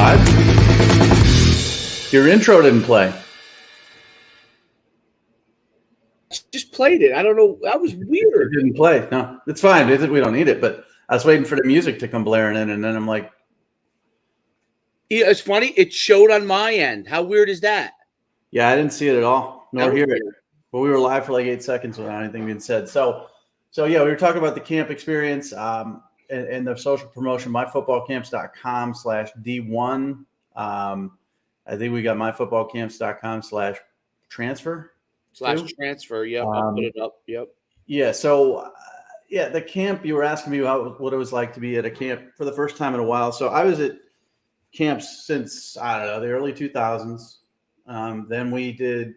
live? Your intro didn't play. Just played it. I don't know. That was weird. It didn't play. No, it's fine. We don't need it. But I was waiting for the music to come blaring in, and then I'm like, yeah, it's funny. It showed on my end. How weird is that? yeah, I didn't see it at all, nor hear weird. it. But we were live for like 8 seconds without anything being said. So yeah, we were talking about the camp experience and the social promotion, myfootballcamps.com/D1. I think we got myfootballcamps.com/transfer. /transfer. Yep. I'll put it up. Yep. Yeah. So, the camp, you were asking me what it was like to be at a camp for the first time in a while. So I was at camps since, I don't know, the early 2000s. Then we did,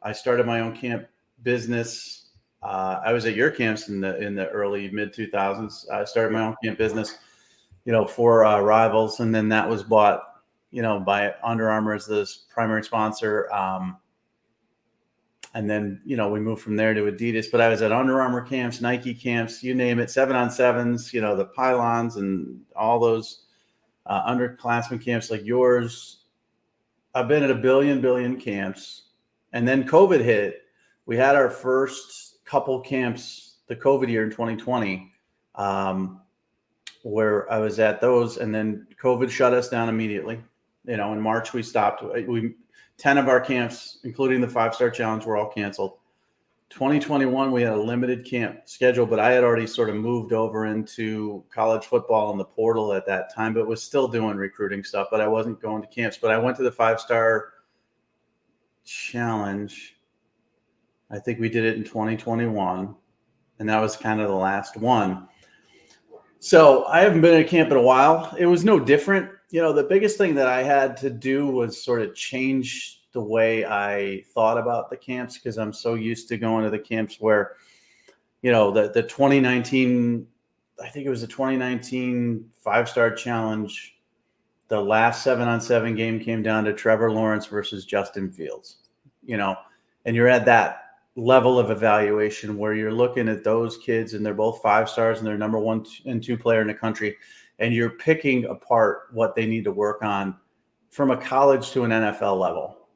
I started my own camp business. I was at your camps in the early mid 2000s. I started my own camp business, for Rivals. And then that was bought, by Under Armour as this primary sponsor. And then, we moved from there to Adidas, but I was at Under Armour camps, Nike camps, you name it, 7-on-7s, the pylons and all those underclassmen camps like yours. I've been at a billion camps. And then COVID hit. We had our first couple camps, the COVID year in 2020, where I was at those. And then COVID shut us down immediately. In March, we stopped. 10 of our camps, including the 5-star challenge, were all canceled. 2021, we had a limited camp schedule, but I had already sort of moved over into college football and the portal at that time, but was still doing recruiting stuff, but I wasn't going to camps. But I went to the 5-star challenge. I think we did it in 2021, and that was kind of the last one. So I haven't been at camp in a while. It was no different. The biggest thing that I had to do was sort of change the way I thought about the camps, because I'm so used to going to the camps where, the 2019, I think it was the 2019 5-star challenge. The last 7-on-7 game came down to Trevor Lawrence versus Justin Fields, and you're at that level of evaluation where you're looking at those kids and they're both 5 stars and they're number 1 and 2 player in the country. And you're picking apart what they need to work on from a college to an NFL level,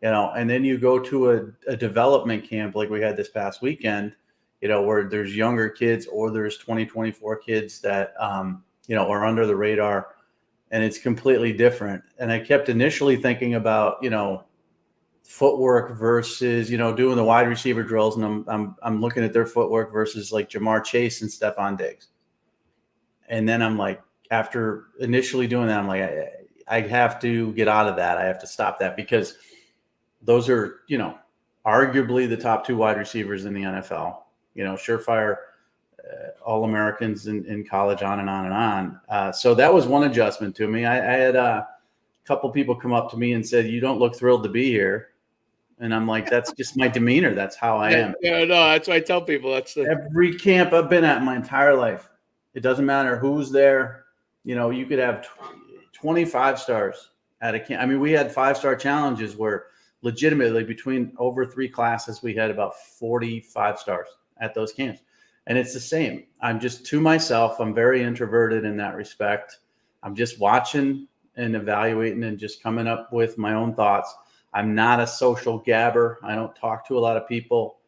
and then you go to a development camp like we had this past weekend, where there's younger kids or there's 2024 kids that, are under the radar, and it's completely different. And I kept initially thinking about, footwork versus, doing the wide receiver drills. And I'm looking at their footwork versus like Jamar Chase and Stephon Diggs. And then I'm like, after initially doing that, I'm like, I have to get out of that. I have to stop that, because those are, arguably the top 2 wide receivers in the NFL, surefire All-Americans in college, on and on and on. So that was one adjustment to me. I had a couple people come up to me and said, "You don't look thrilled to be here." And I'm like, that's just my demeanor. That's how I am. Yeah, no, that's what I tell people. Every camp I've been at in my entire life. It doesn't matter who's there. You could have 25 stars at a camp. I mean, we had 5-star challenges where legitimately between over 3 classes, we had about 45 stars at those camps. And it's the same. I'm just to myself. I'm very introverted in that respect. I'm just watching and evaluating and just coming up with my own thoughts. I'm not a social gabber. I don't talk to a lot of people.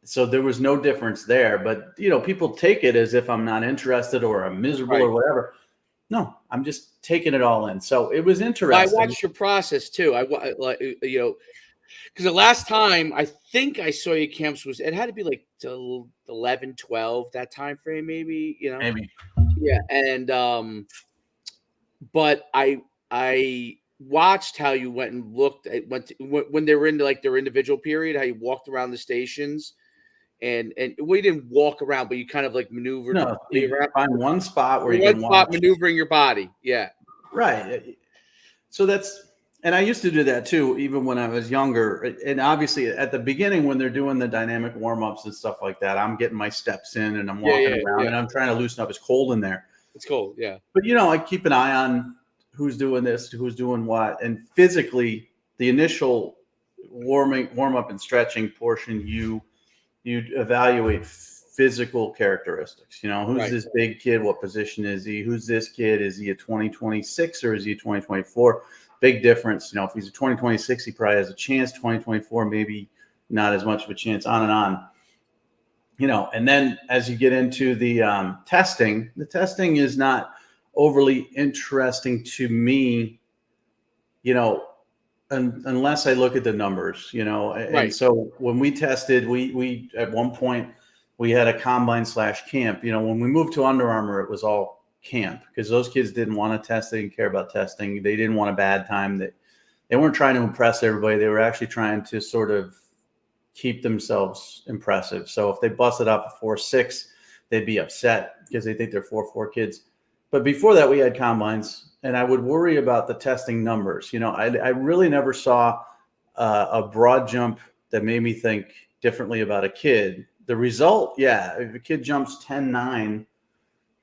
So there was no difference there, but people take it as if I'm not interested or I'm miserable or whatever. No, I'm just taking it all in. So it was interesting. I watched your process too. because the last time I think I saw you camps it had to be like 11, 12, that time frame, maybe, Maybe. Yeah. And, but I watched how you went and looked at when they were into like their individual period, how you walked around the stations. And we didn't walk around, but you kind of like maneuvered. No, you find one spot where you can watch. Maneuvering your body. Yeah. Right. So and I used to do that too, even when I was younger. And obviously at the beginning, when they're doing the dynamic warm-ups and stuff like that, I'm getting my steps in and I'm walking around and I'm trying to loosen up. It's cold in there. It's cold. Yeah. But, I keep an eye on who's doing this, who's doing what. And physically, the initial warm-up and stretching portion, you evaluate physical characteristics. Who's Right. this big kid? What position is he? Who's this kid? Is he a 2026 or is he a 2024? Big difference. If he's a 2026, he probably has a chance. 2024, maybe not as much of a chance, on and on. And then as you get into the testing is not overly interesting to me, unless I look at the numbers, and Right. so when we tested, we at one point we had a combine / camp. When we moved to Under Armour, it was all camp because those kids didn't want to test. They didn't care about testing. They didn't want a bad time. They weren't trying to impress everybody. They were actually trying to sort of keep themselves impressive. So if they busted up a 4.6, they'd be upset because they think they're 4.4 kids. But before that, we had combines, and I would worry about the testing numbers. I really never saw a broad jump that made me think differently about a kid. The result, yeah, if a kid jumps 10.9,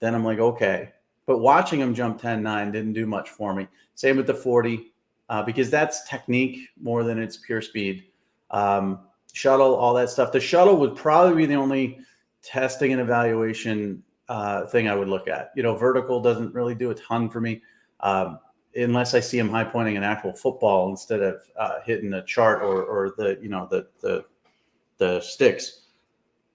then I'm like, okay. But watching him jump 10.9 didn't do much for me. Same with the 40, because that's technique more than it's pure speed. Shuttle, all that stuff. The shuttle would probably be the only testing and evaluation thing I would look at. Vertical doesn't really do a ton for me, unless I see him high pointing an actual football instead of hitting a chart or the sticks.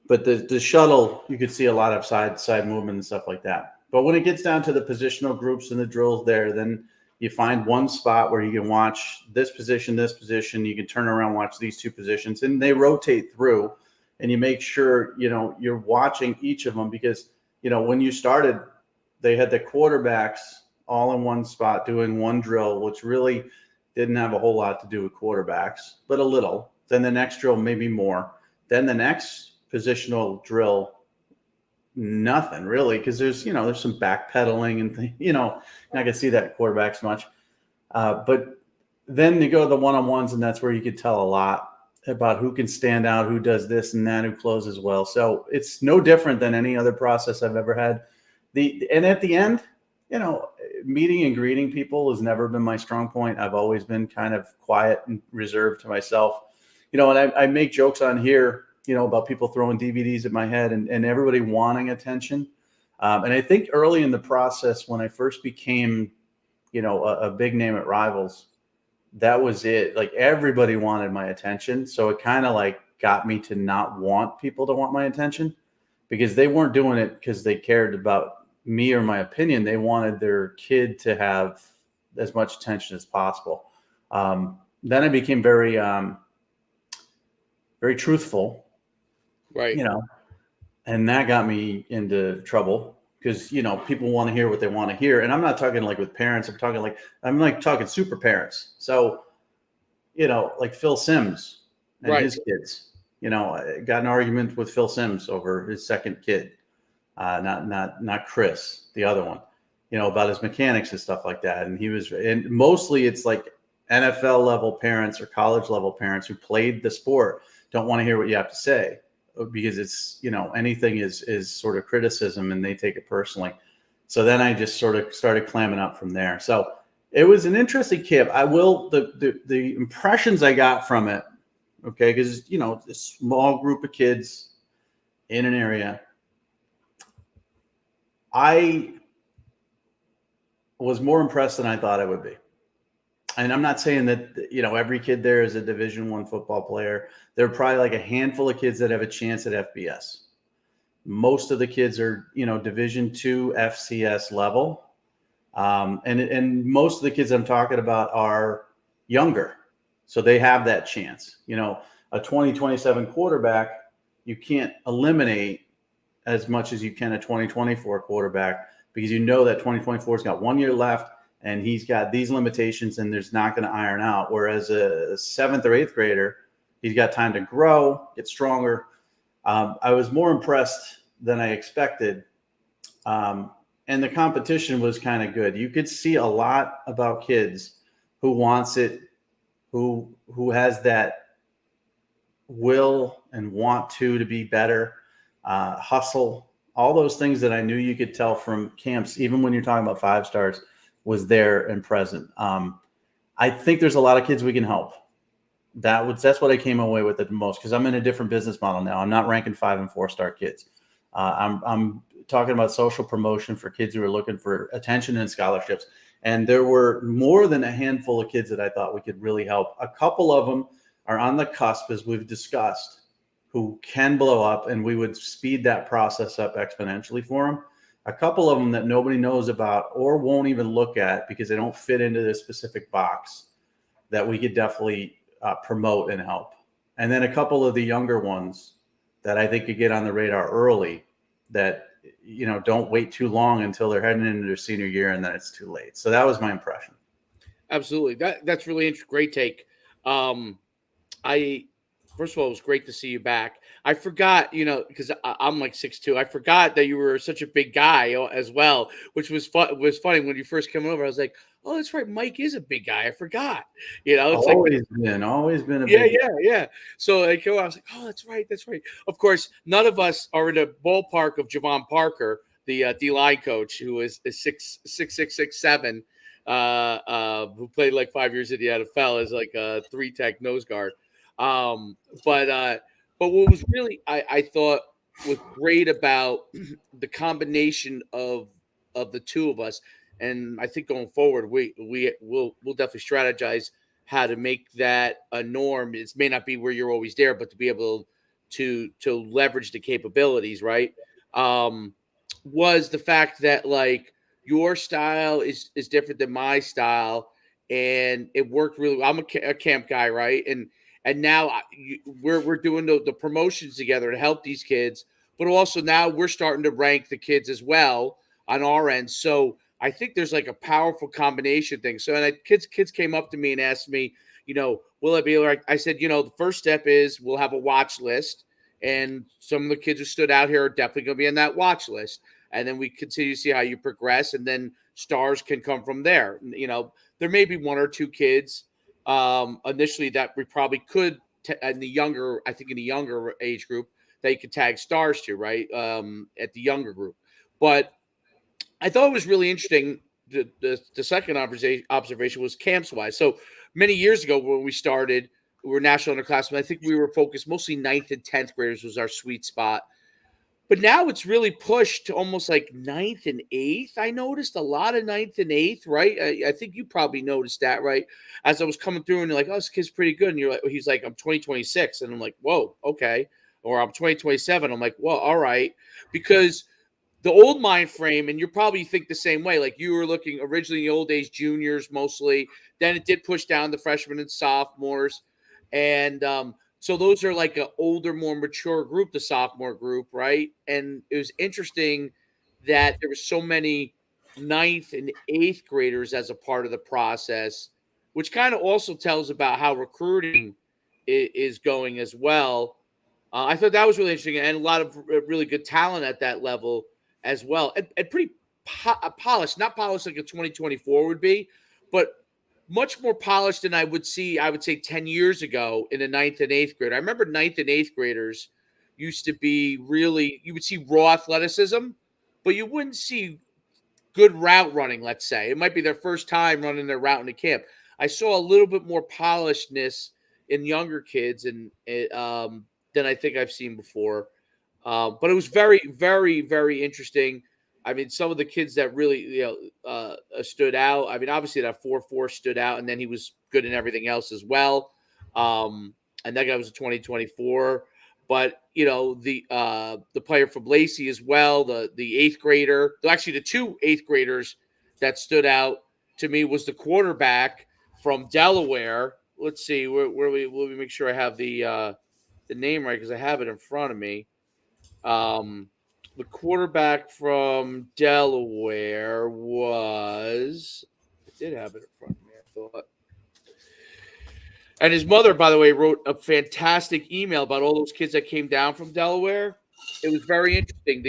But the shuttle, you could see a lot of side movement and stuff like that. But when it gets down to the positional groups and the drills there, then you find one spot where you can watch this position. You can turn around, watch these two positions, and they rotate through. And you make sure, you're watching each of them because, when you started, they had the quarterbacks all in one spot doing one drill, which really didn't have a whole lot to do with quarterbacks, but a little. Then the next drill, maybe more. Then the next positional drill, nothing really, because there's some backpedaling and not gonna see that quarterbacks much. But then you go to the one-on-ones, and that's where you could tell a lot about who can stand out, who does this and that, who closes well. So it's no different than any other process I've ever had. And at the end, meeting and greeting people has never been my strong point. I've always been kind of quiet and reserved to myself. And I make jokes on here, about people throwing DVDs at my head and everybody wanting attention. And I think early in the process, when I first became, a big name at Rivals, that was it. Like everybody wanted my attention. So it kind of like got me to not want people to want my attention because they weren't doing it because they cared about me or my opinion. They wanted their kid to have as much attention as possible. Then I became very, very truthful. Right. And that got me into trouble because, people want to hear what they want to hear. And I'm not talking like with parents. I'm talking super parents. So, like Phil Simms and Right. his kids, I got an argument with Phil Simms over his second kid, not Chris, the other one, about his mechanics and stuff like that. And mostly it's like NFL level parents or college level parents who played the sport don't want to hear what you have to say because it's, anything is sort of criticism and they take it personally. So then I just sort of started clamming up from there. So it was an interesting camp. The impressions I got from it, okay, because, a small group of kids in an area. I was more impressed than I thought I would be. And I'm not saying that, every kid there is a Division I football player. There are probably like a handful of kids that have a chance at FBS. Most of the kids are, Division II FCS level. And most of the kids I'm talking about are younger. So they have that chance. A 2027 quarterback, you can't eliminate as much as you can a 2024 quarterback because that 2024's got 1 year left. And he's got these limitations and there's not going to iron out. Whereas a 7th or 8th grader, he's got time to grow, get stronger. I was more impressed than I expected. And the competition was kind of good. You could see a lot about kids who wants it, who has that will and want to be better, hustle, all those things that I knew you could tell from camps, even when you're talking about 5 stars, was there and present. I think there's a lot of kids we can help. That's what I came away with the most because I'm in a different business model now. I'm not ranking 5 and 4 star kids. I'm talking about social promotion for kids who are looking for attention and scholarships. And there were more than a handful of kids that I thought we could really help. A couple of them are on the cusp, as we've discussed, who can blow up, and we would speed that process up exponentially for them. A couple of them that nobody knows about or won't even look at because they don't fit into this specific box that we could definitely promote and help. And then a couple of the younger ones that I think could get on the radar early that, don't wait too long until they're heading into their senior year and then it's too late. So that was my impression. Absolutely. That's really interesting. Great take. I First of all, it was great to see you back. I forgot, because I'm like 6'2". I forgot that you were such a big guy as well, which was funny when you first came over. I was like, oh, that's right, Mike is a big guy. I forgot. It's like Always been a yeah, big. yeah. So I was like, oh, that's right, that's right. Of course, none of us are in the ballpark of Javon Parker, the D line coach, who is 6'6", 6'7", who played like 5 years in the NFL as like a 3-tech nose guard. Um, but what was really I thought was great about the combination of the two of us, and I think going forward we'll definitely strategize how to make that a norm. It may not be where you're always there, but to be able to leverage the capabilities, right? Um, was the fact that like your style is different than my style, and it worked really well. I'm a camp guy, right? And now we're doing the promotions together to help these kids, but also now we're starting to rank the kids as well on our end. So I think there's like a powerful combination thing. So and kids came up to me and asked me, will it be like? I said, the first step is we'll have a watch list, and some of the kids who stood out here are definitely going to be on that watch list. And then we continue to see how you progress, and then stars can come from there. There may be one or two kids initially that we probably could in the younger, I think in the younger age group that you could tag stars to, right? At the younger group, but I thought it was really interesting. The second observation was camps wise. So many years ago when we started, we were national underclassmen. I think we were focused mostly ninth and 10th graders was our sweet spot. But now it's really pushed to almost like ninth and eighth. I noticed a lot of ninth and eighth, right? I think you probably noticed that, right? As I was coming through and you're like, oh, this kid's pretty good. And he's like, I'm 2026. And I'm like, whoa, okay. Or I'm 2027. I'm like, well, all right. Because the old mind frame, and you probably think the same way. Like you were looking originally in the old days, juniors mostly. Then it did push down to freshmen and sophomores, and so those are like an older, more mature group, the sophomore group, right? And it was interesting that there were so many ninth and eighth graders as a part of the process, which kind of also tells about how recruiting is going as well. I thought that was really interesting, and a lot of really good talent at that level as well, and pretty polished. Not polished like a 2024 would be, but much more polished than I would see. I would say 10 years ago in the ninth and eighth grade. I remember ninth and eighth graders used to be really. You would see raw athleticism, but you wouldn't see good route running. Let's say it might be their first time running their route in the camp. I saw a little bit more polishedness in younger kids, and than I think I've seen before. But it was very, very, very interesting. I mean, some of the kids that really, stood out. I mean, obviously that 4.4 stood out, and then he was good in everything else as well. And that guy was a 2024. But the player from Lacey as well, the eighth grader. Actually, the two eighth graders that stood out to me was the quarterback from Delaware. Let's see, where let me make sure I have the name right because I have it in front of me. The quarterback from Delaware was. I did have it in front of me, I thought. And his mother, by the way, wrote a fantastic email about all those kids that came down from Delaware. It was very interesting.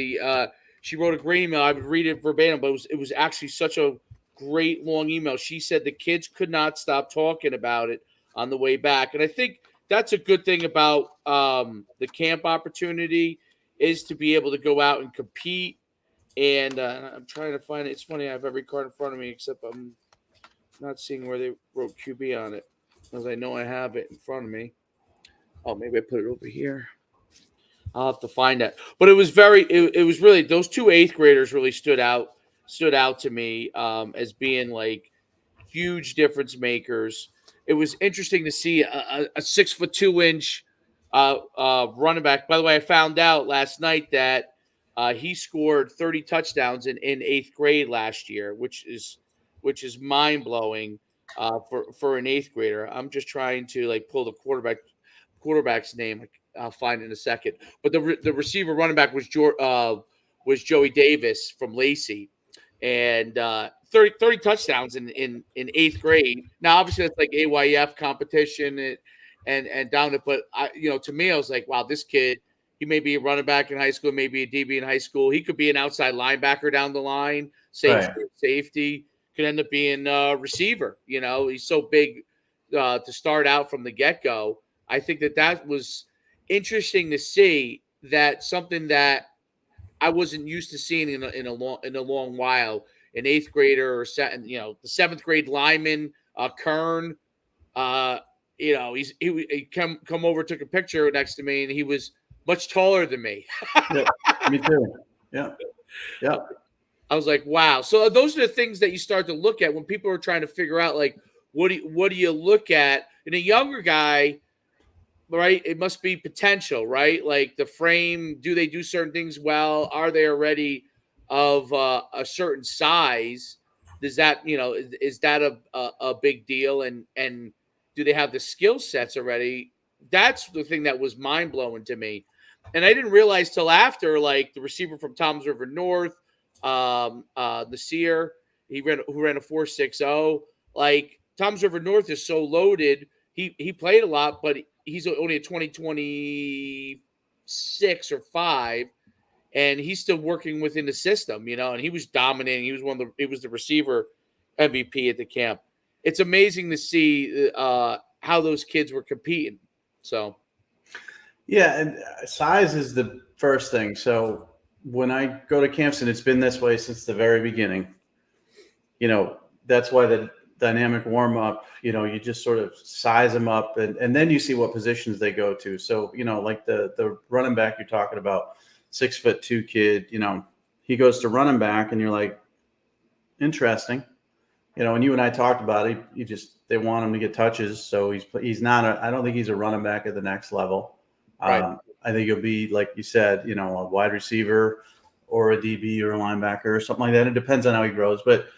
She wrote a great email. I would read it verbatim, but it was actually such a great long email. She said the kids could not stop talking about it on the way back, and I think that's a good thing about the camp opportunity is to be able to go out and compete. And I'm trying to find it. It's funny, I have every card in front of me except I'm not seeing where they wrote QB on it, because I know I have it in front of me. Oh, maybe I put it over here. I'll have to find that. But it was it was really those two eighth graders really stood out to me as being like huge difference makers. It was interesting to see a 6'2" running back. By the way, I found out last night that he scored 30 touchdowns in eighth grade last year, which is mind blowing for an eighth grader. I'm just trying to like pull the quarterback's name. I'll find it in a second. But the receiver running back was Joey Davis from Lacey, and 30 touchdowns in eighth grade. Now, obviously, that's like AYF competition and down it. But to me, I was like, wow, this kid. He may be a running back in high school, maybe a DB in high school. He could be an outside linebacker down the line, Right. safety. Could end up being a receiver. He's so big to start out from the get go. I think that was interesting to see. That something that I wasn't used to seeing in a long while. An eighth grader or the seventh grade lineman, Kern. He come over, took a picture next to me, and he was much taller than me. Yeah, me too. Yeah. Yeah. I was like, wow. So those are the things that you start to look at when people are trying to figure out, like, what do you look at in a younger guy? Right, it must be potential, right? Like the frame, do they do certain things well? Are they already of a certain size? Does that, is that a big deal? And do they have the skill sets already? That's the thing that was mind blowing to me, and I didn't realize till after, like the receiver from Toms River North, Nasir, who ran a 4.60. Like Toms River North is so loaded. He played a lot, but he's only a 2026 or 5, and he's still working within the system, and he was dominating. He was the receiver MVP at the camp. It's amazing to see how those kids were competing. So Yeah, and size is the first thing. So when I go to camps, and it's been this way since the very beginning, that's why the dynamic warm up, you just sort of size them up, and then you see what positions they go to. So, like the running back you're talking about, 6'2" kid, he goes to running back, and you're like, interesting. And you and I talked about it. They want him to get touches. So he's not, I don't think he's a running back at the next level. Right. I think he'll be, like you said, a wide receiver or a DB or a linebacker or something like that. It depends on how he grows. But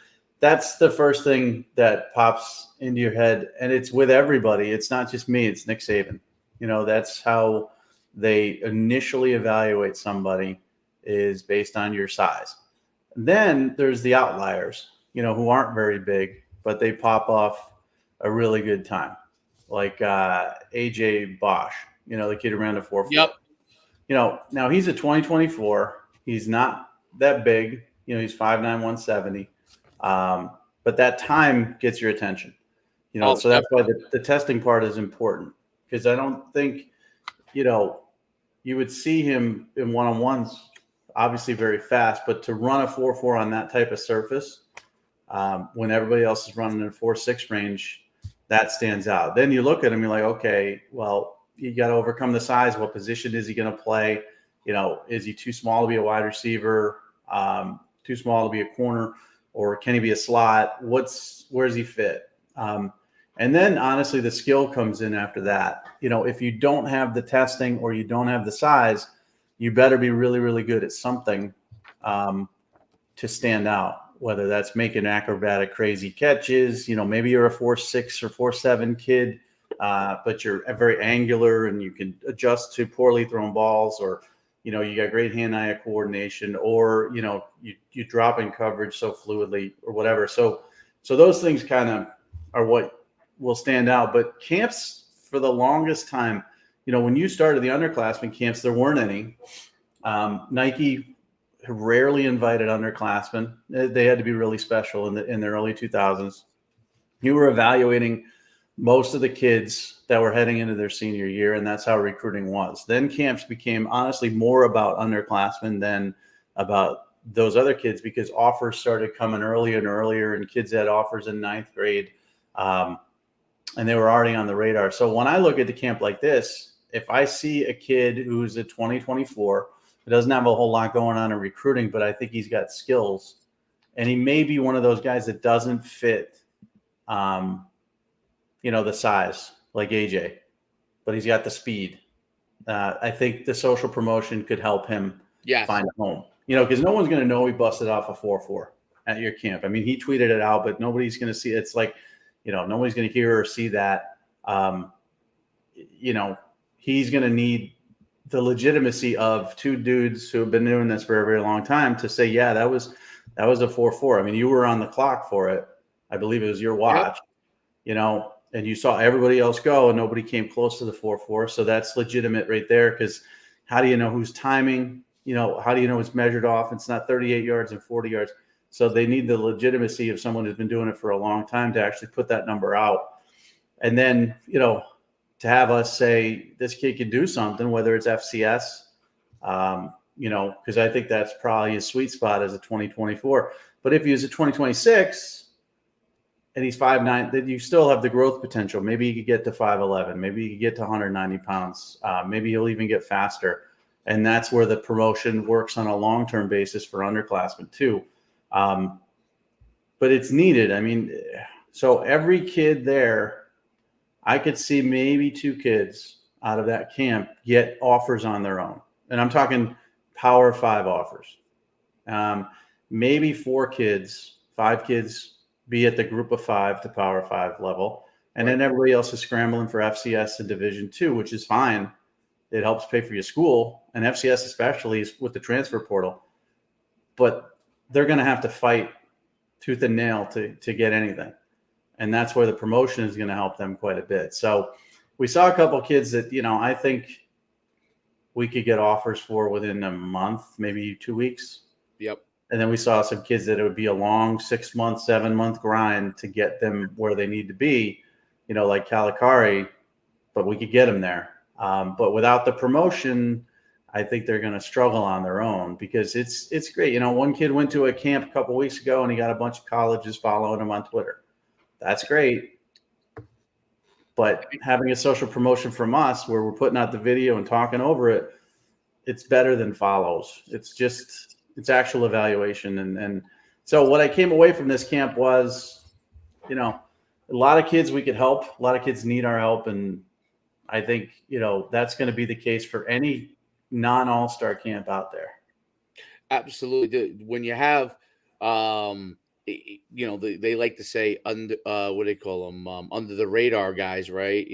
that's the first thing that pops into your head. And it's with everybody. It's not just me. It's Nick Saban. That's how they initially evaluate somebody, is based on your size. Then there's the outliers, who aren't very big, but they pop off a really good time. Like AJ Bosch, the kid who ran the 4.4. Yep. Now he's a 2024. He's not that big. He's 5'9", 170. But that time gets your attention. So that's why the testing part is important, because I don't think, you would see him in one-on-ones, obviously very fast, but to run a 4.4 on that type of surface, when everybody else is running in a 4.6 range, that stands out. Then you look at him, you're like, okay, well, you got to overcome the size. What position is he going to play? Is he too small to be a wide receiver? Too small to be a corner? Or can he be a slot? Where's he fit? And then honestly, the skill comes in after that. If you don't have the testing or you don't have the size, you better be really, really good at something to stand out, whether that's making acrobatic, crazy catches. Maybe you're a 4.6 or 4.7 kid, but you're very angular and you can adjust to poorly thrown balls, or you got great hand-eye coordination, or you drop in coverage so fluidly, or whatever. So those things kind of are what will stand out. But camps, for the longest time, when you started the underclassmen camps, there weren't any. Nike rarely invited underclassmen. They had to be really special in the early 2000s. You were evaluating most of the kids that were heading into their senior year, and that's how recruiting was. Then camps became honestly more about underclassmen than about those other kids, because offers started coming earlier and earlier, and kids had offers in ninth grade, and they were already on the radar. So when I look at the camp like this, if I see a kid who's a 2024 who doesn't have a whole lot going on in recruiting, but I think he's got skills, and he may be one of those guys that doesn't fit, the size like AJ, but he's got the speed. I think the social promotion could help him Yes. find a home. Because no one's going to know he busted off a 4.4 at your camp. I mean, he tweeted it out, but nobody's going to see it. It's like, nobody's going to hear or see that. He's going to need the legitimacy of two dudes who have been doing this for a very long time to say, yeah, that was a 4.4. I mean, you were on the clock for it. I believe it was your watch, and you saw everybody else go and nobody came close to the 4.4. So that's legitimate right there. Because how do you know who's timing? How do you know it's measured off? It's not 38 yards and 40 yards. So they need the legitimacy of someone who's been doing it for a long time to actually put that number out. And then, to have us say this kid can do something, whether it's FCS, because I think that's probably his sweet spot as a 2024. But if he's a 2026 and he's 5'9", then you still have the growth potential. Maybe he could get to 5'11". Maybe he could get to 190 pounds. Maybe he'll even get faster. And that's where the promotion works on a long-term basis for underclassmen too. But it's needed. I mean, so every kid there, I could see maybe 2 kids out of that camp get offers on their own. And I'm talking Power 5 offers. Maybe 4 kids, 5 kids be at the group of 5 to Power 5 level. And then everybody else is scrambling for FCS and Division II, which is fine. It helps pay for your school. And FCS especially is with the transfer portal. But they're going to have to fight tooth and nail to get anything. And that's where the promotion is going to help them quite a bit. So we saw a couple of kids that, I think we could get offers for within a month, maybe 2 weeks. Yep. And then we saw some kids that it would be a long 6-month, 7-month grind to get them where they need to be, like Calicari, but we could get them there. But without the promotion, I think they're going to struggle on their own because it's great. One kid went to a camp a couple of weeks ago and he got a bunch of colleges following him on Twitter. That's great. But having a social promotion from us where we're putting out the video and talking over it, it's better than follows. It's actual evaluation. And so what I came away from this camp was, a lot of kids we could help. A lot of kids need our help. And I think, that's going to be the case for any non-all-star camp out there. Absolutely. When you have, they like to say under what do they call them, under the radar guys, right?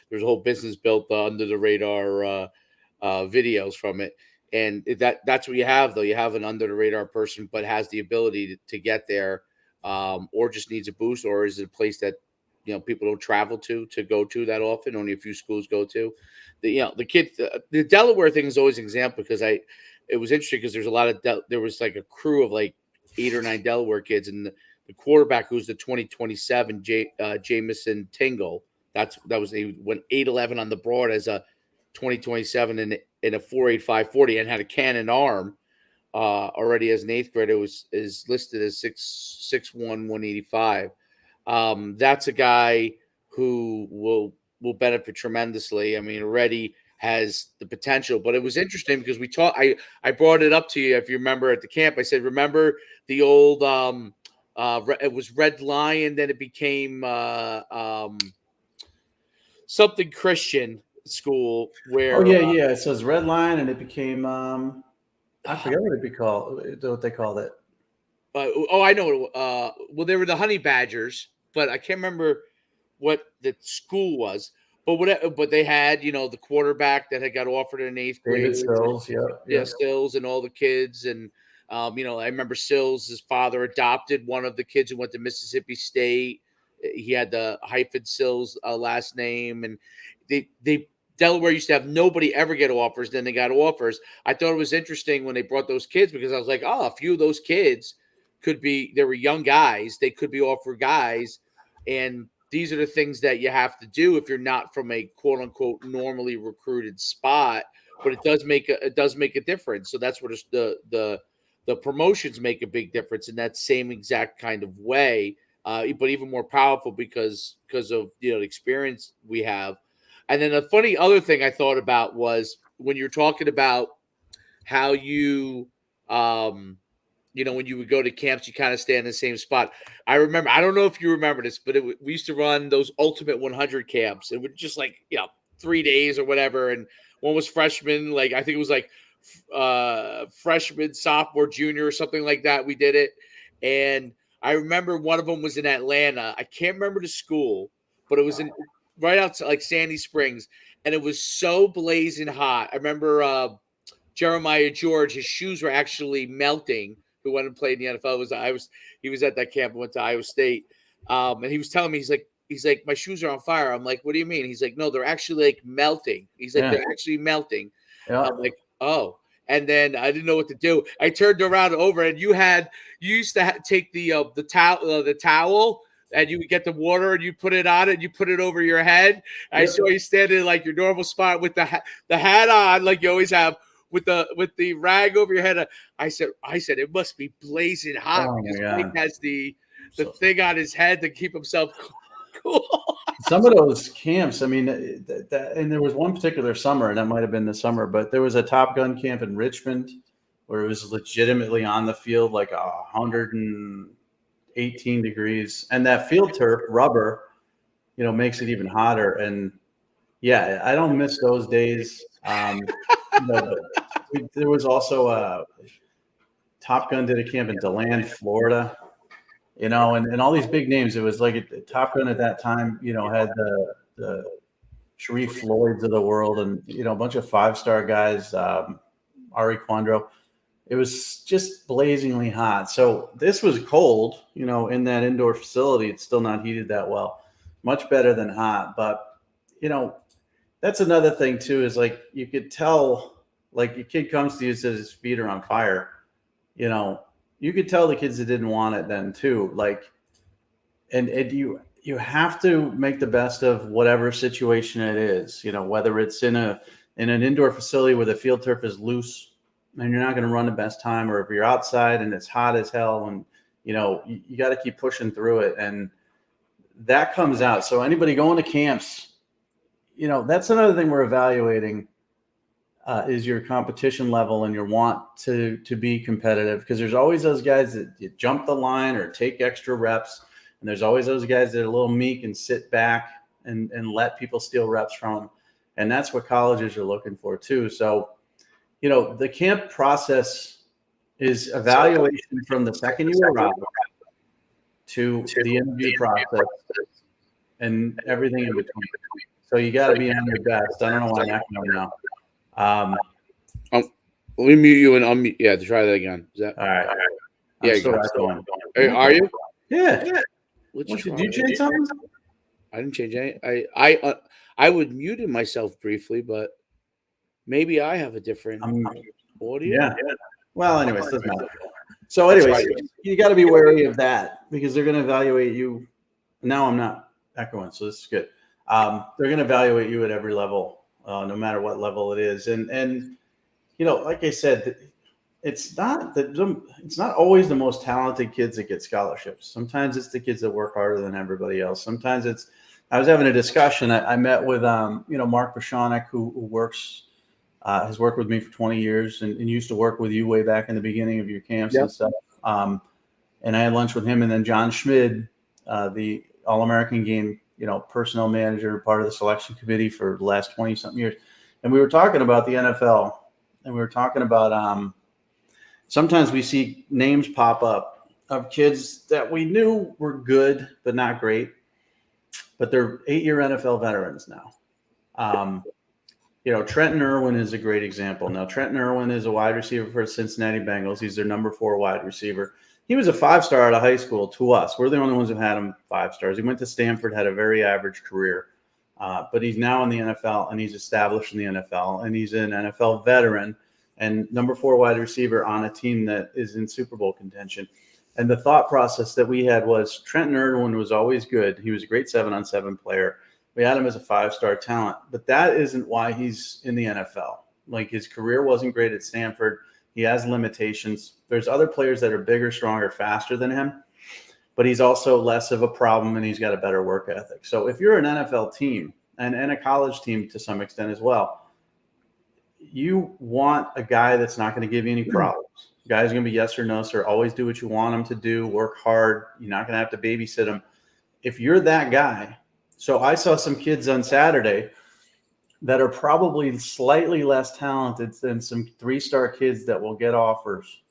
There's a whole business built under the radar videos from it, and that's what you have though. You have an under the radar person, but has the ability to get there, or just needs a boost, or is it a place that people don't travel to go to that often? Only a few schools go to. The kid, the Delaware thing is always an example because it was interesting because there's a lot of there was like a crew of like 8 or 9 Delaware kids, and the quarterback who's the 2027 Jamison Tingle. He went 8'11" on the broad as a 2027 in a 4.85 and had a cannon arm already as an 8th grader. Is listed as 6'1", 185. That's a guy who will benefit tremendously. I mean, already has the potential, but it was interesting because we talked. I brought it up to you if you remember at the camp. I said, remember the old it was Red Lion, then it became something Christian school where it says Red Line and it became I forget what they called it. I know. Well, they were the Honey Badgers, but I can't remember what the school was. But they had, the quarterback that had got offered in 8th grade. David Stills, yeah, Stills and all the kids. And, I remember Stills, his father adopted one of the kids who went to Mississippi State. He had the hyphen Stills last name. And Delaware used to have nobody ever get offers. Then they got offers. I thought it was interesting when they brought those kids because I was like, a few of those kids they were young guys. They could be offered guys. And these are the things that you have to do if you're not from a quote unquote normally recruited spot, but it does make a difference. So that's where the promotions make a big difference in that same exact kind of way, but even more powerful because of the experience we have. And then a funny other thing I thought about was when you're talking about how you, when you would go to camps, you kind of stay in the same spot. I remember, I don't know if you remember this, but we used to run those Ultimate 100 camps. It would just 3 days or whatever. And one was freshman, I think it was freshman, sophomore, junior, or something like that. We did it. And I remember one of them was in Atlanta. I can't remember the school, but it was in right outside Sandy Springs. And it was so blazing hot. I remember Jeremiah George, his shoes were actually melting. Who went and played in the NFL? He was at that camp and went to Iowa State. And he was telling me, he's like, my shoes are on fire. I'm like, what do you mean? He's like, no, they're actually melting. He's like, they're actually melting. Yeah. I'm like, oh. And then I didn't know what to do. I turned around over, and you used to take the towel, and you would get the water and you put it on it and you put it over your head. I saw you standing in your normal spot with the hat on, like you always have, with the rag over your head. I said it must be blazing hot because Mike has the thing on his head to keep himself cool. Some of those camps, I mean, and there was one particular summer, and that might have been the summer, but there was a Top Gun camp in Richmond where it was legitimately on the field 118 degrees, and that field turf rubber, makes it even hotter. And yeah, I don't miss those days. There was also Top Gun did a camp in DeLand, Florida. And all these big names. It was Top Gun at that time, had the Sharif Floyds of the world and, a bunch of 5-star guys, Ari Quandro. It was just blazingly hot. So this was cold, in that indoor facility. It's still not heated that well. Much better than hot. But, that's another thing, too, is you could tell, your kid comes to you and says his feet are on fire, you could tell the kids that didn't want it then too. And you have to make the best of whatever situation it is, whether it's in an indoor facility where the field turf is loose and you're not going to run the best time, or if you're outside and it's hot as hell and, you got to keep pushing through it. And that comes out. So anybody going to camps, that's another thing we're evaluating. Is your competition level and your want to be competitive, because there's always those guys that you jump the line or take extra reps, and there's always those guys that are a little meek and sit back and let people steal reps from them, and that's what colleges are looking for too. So, the camp process is evaluation from the second you arrive to the interview process and everything in between. So you got to be on your best. I don't know why I'm acting now. Let me mute you and unmute. Yeah, to try that again. Is that all right? Yeah, are you? Yeah. Did you change something? I didn't change any. I would muted myself briefly, but maybe I have a different audio. Yeah. Well, anyways, doesn't matter. So, anyways, you got to be wary of that, because they're going to evaluate you. Now I'm not echoing, so this is good. They're going to evaluate you at every level. No matter what level it is. And like I said, it's not always the most talented kids that get scholarships. Sometimes it's the kids that work harder than everybody else. Sometimes I was having a discussion. I met with, Mark Pashonik, who has worked with me for 20 years and used to work with you way back in the beginning of your camps and stuff. And I had lunch with him, and then John Schmid, the All-American game, personnel manager, part of the selection committee for the last 20-something years. And we were talking about the NFL, and we were talking about sometimes we see names pop up of kids that we knew were good but not great, but they're 8-year NFL veterans now. Trenton Irwin is a great example. Now, Trenton Irwin is a wide receiver for the Cincinnati Bengals. He's their number 4 wide receiver. He was a 5-star out of high school to us. We're the only ones who had him 5 stars. He went to Stanford, had a very average career, but he's now in the NFL, and he's established in the NFL, and he's an NFL veteran and number 4 wide receiver on a team that is in Super Bowl contention. And the thought process that we had was Trenton Irwin was always good. He was a great 7-on-7 player. We had him as a 5-star talent, but that isn't why he's in the NFL. His career wasn't great at Stanford. He has limitations. There's other players that are bigger, stronger, faster than him, but he's also less of a problem, and he's got a better work ethic. So if you're an NFL team and a college team to some extent as well. You want a guy that's not going to give you any problems. Guy's going to be yes or no, sir. Always do what you want him to do. Work hard. You're not going to have to babysit him. If you're that guy, so I saw some kids on Saturday that are probably slightly less talented than some 3-star kids that will get offers.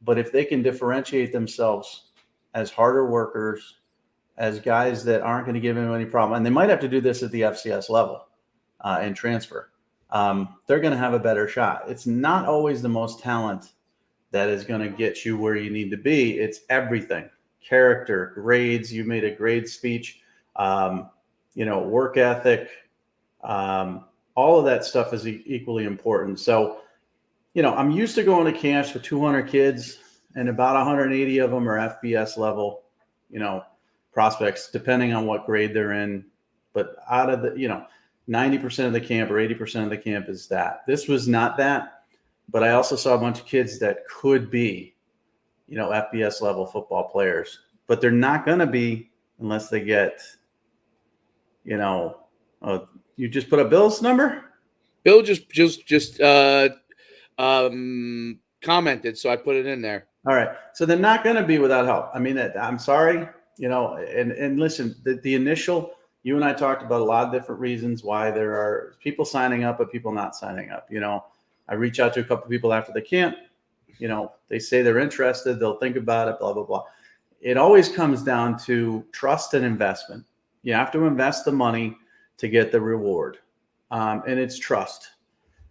But if they can differentiate themselves as harder workers, as guys that aren't going to give him any problem, and they might have to do this at the FCS level and transfer, they're going to have a better shot. It's not always the most talent that is going to get you where you need to be. It's everything: character, grades. You made a grade speech, work ethic. All of that stuff is equally important. So, I'm used to going to camps with 200 kids, and about 180 of them are FBS level, prospects, depending on what grade they're in. But out of the, 90% of the camp or 80% of the camp is that. This was not that, but I also saw a bunch of kids that could be, FBS level football players, but they're not going to be unless they get, you just put a Bill's number? Bill just commented, so I put it in there. All right. So they're not going to be without help. I mean, I'm sorry, and listen, the initial, you and I talked about a lot of different reasons why there are people signing up, but people not signing up. I reach out to a couple of people after the camp, they say they're interested. They'll think about it, blah, blah, blah. It always comes down to trust and investment. You have to invest the money to get the reward. And it's trust.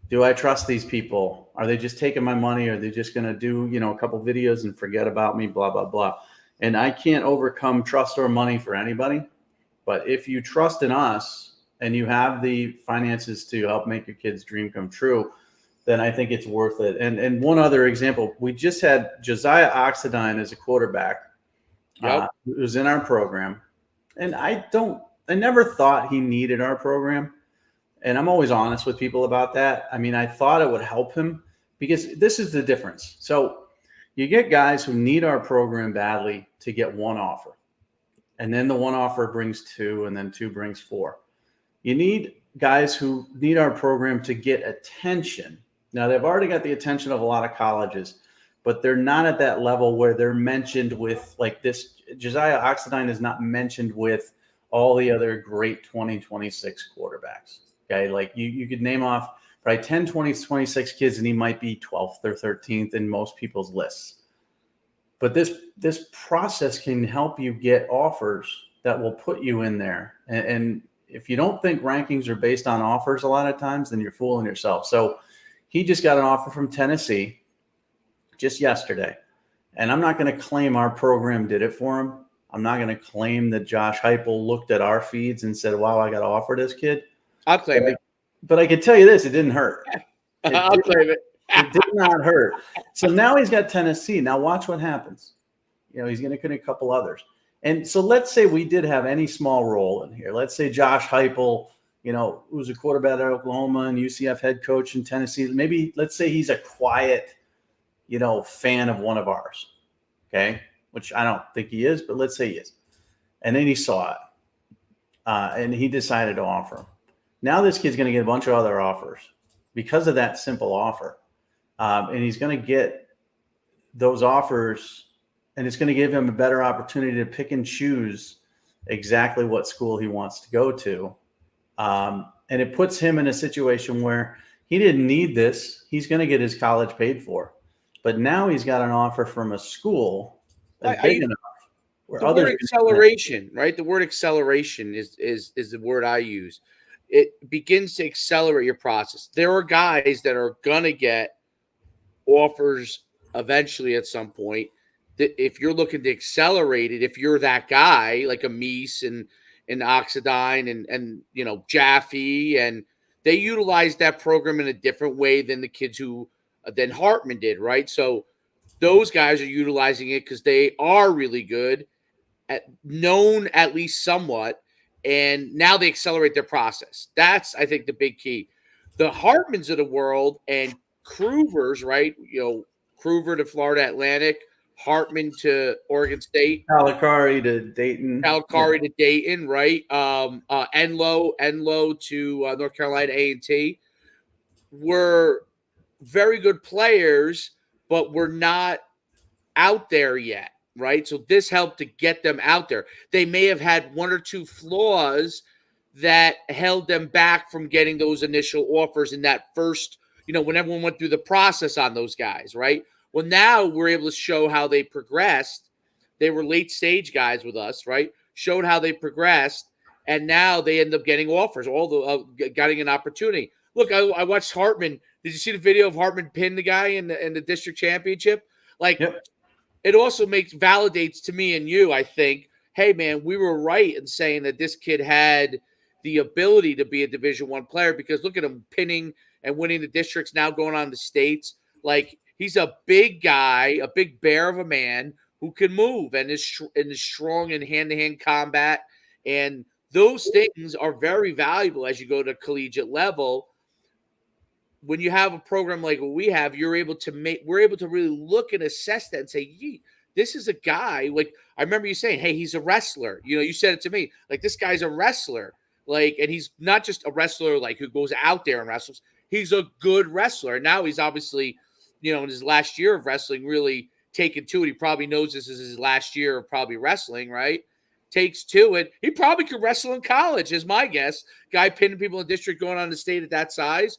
Do I trust these people? Are they just taking my money? Are they just going to do, a couple videos and forget about me, blah, blah, blah. And I can't overcome trust or money for anybody. But if you trust in us and you have the finances to help make your kid's dream come true, then I think it's worth it. And one other example, we just had Josiah Oxidine as a quarterback. Yep. Who was in our program. And I never thought he needed our program. And I'm always honest with people about that. I mean, I thought it would help him because this is the difference. So you get guys who need our program badly to get one offer. And then the one offer brings 2, and then 2 brings 4. You need guys who need our program to get attention. Now, they've already got the attention of a lot of colleges, but they're not at that level where they're mentioned with like this. Josiah Oxidine is not mentioned with all the other great 2026 quarterbacks. Okay. Like you could name off probably 10, 20, 26 kids, and he might be 12th or 13th in most people's lists. But this process can help you get offers that will put you in there. And if you don't think rankings are based on offers a lot of times, then you're fooling yourself. So he just got an offer from Tennessee just yesterday. And I'm not going to claim our program did it for him. I'm not going to claim that Josh Heupel looked at our feeds and said, wow, I got to offer this kid. I'll claim it. But I can tell you this, it didn't hurt. I'll claim it. It did not hurt. So now he's got Tennessee. Now watch what happens. He's going to get a couple others. And so let's say we did have any small role in here. Let's say Josh Heupel, who's a quarterback at Oklahoma and UCF head coach in Tennessee. Maybe let's say he's a quiet, fan of one of ours. Okay. Which I don't think he is, but let's say he is. And then he saw it. And he decided to offer him. Now this kid's going to get a bunch of other offers because of that simple offer. And he's going to get those offers, and it's going to give him a better opportunity to pick and choose exactly what school he wants to go to. And it puts him in a situation where he didn't need this. He's going to get his college paid for. But now he's got an offer from a school that's big enough. The word acceleration, right? The word acceleration is the word I use. It begins to accelerate your process. There are guys that are going to get offers eventually at some point. If you're looking to accelerate it, if you're that guy like a Meese and Oxidine and Jaffe, and they utilize that program in a different way than the kids than Hartman did, right? So those guys are utilizing it because they are really good, known at least somewhat, and now they accelerate their process. That's, I think, the big key. The Hartmans of the world and Cruvers, right? Cruver to Florida Atlantic, Hartman to Oregon State, Kalakari to Dayton. Calcari to Dayton, right? Enlow to North Carolina A&T were very good players, but were not out there yet, right? So this helped to get them out there. They may have had one or two flaws that held them back from getting those initial offers in that first, when everyone went through the process on those guys, right? Well, now we're able to show how they progressed. They were late stage guys with us, right? Showed how they progressed, and now they end up getting offers, getting an opportunity. Look, I watched Hartman. Did you see the video of Hartman pin the guy in the district championship? Like, Yep. it also validates to me and you, I think, hey man, we were right in saying that this kid had the ability to be a Division I player, because look at him pinning and winning the districts, now going on the states. Like, he's a big guy, a big bear of a man who can move and is strong in hand-to-hand combat. And those things are very valuable as you go to collegiate level. When you have a program like what we have, we're able to really look and assess that and say, "Yee, this is a guy." Like, I remember you saying, "Hey, he's a wrestler." You said it to me, like, this guy's a wrestler. Like, and he's not just a wrestler like who goes out there and wrestles. He's a good wrestler. Now he's obviously, in his last year of wrestling, really taken to it. He probably knows this is his last year of probably wrestling, right? Takes to it. He probably could wrestle in college, is my guess. Guy pinning people in the district, going on the state at that size.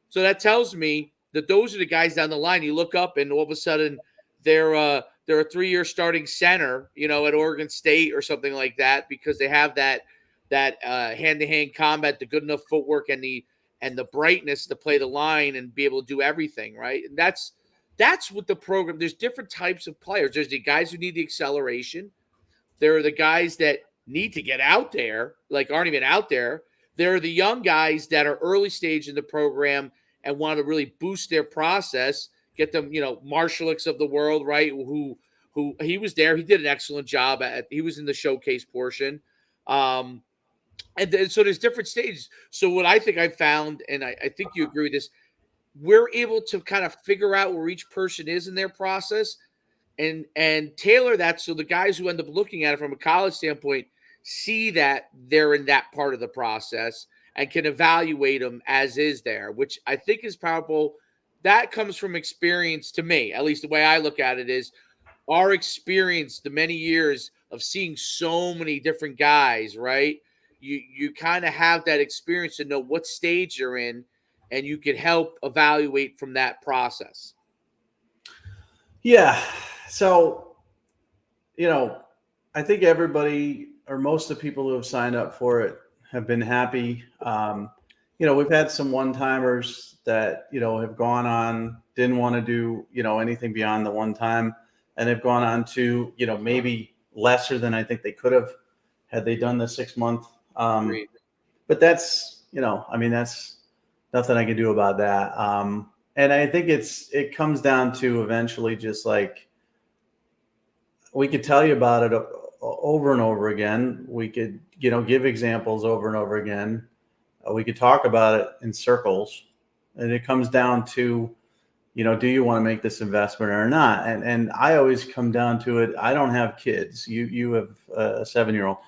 So that tells me that those are the guys down the line. You look up, and all of a sudden they're a 3-year starting center, at Oregon State or something like that, because they have that hand-to-hand combat, the good enough footwork, and the brightness to play the line and be able to do everything, right? And that's what the program. There's different types of players. There's the guys who need the acceleration. There are the guys that need to get out there, like aren't even out there. There are the young guys that are early stage in the program and want to really boost their process, get them, Marshallicks of the world, right? Who he was there. He did an excellent job he was in the showcase portion. And so there's different stages. So what I think I found, and I think you agree with this, we're able to kind of figure out where each person is in their process and tailor that so the guys who end up looking at it from a college standpoint see that they're in that part of the process and can evaluate them as is there, which I think is powerful. That comes from experience to me, at least the way I look at it is our experience, the many years of seeing so many different guys, right? You kind of have that experience to know what stage you're in, and you can help evaluate from that process. Yeah. So, I think everybody or most of the people who have signed up for it have been happy. We've had some one-timers that, have gone on, didn't want to do, anything beyond the one time, and they've gone on to, maybe lesser than I think they could have had they done the 6-month. But that's, that's nothing I can do about that. And I think it comes down to eventually just like, we could tell you about it over and over again. We could, give examples over and over again. We could talk about it in circles, and it comes down to, do you want to make this investment or not? And I always come down to it. I don't have kids. You have a 7-year-old,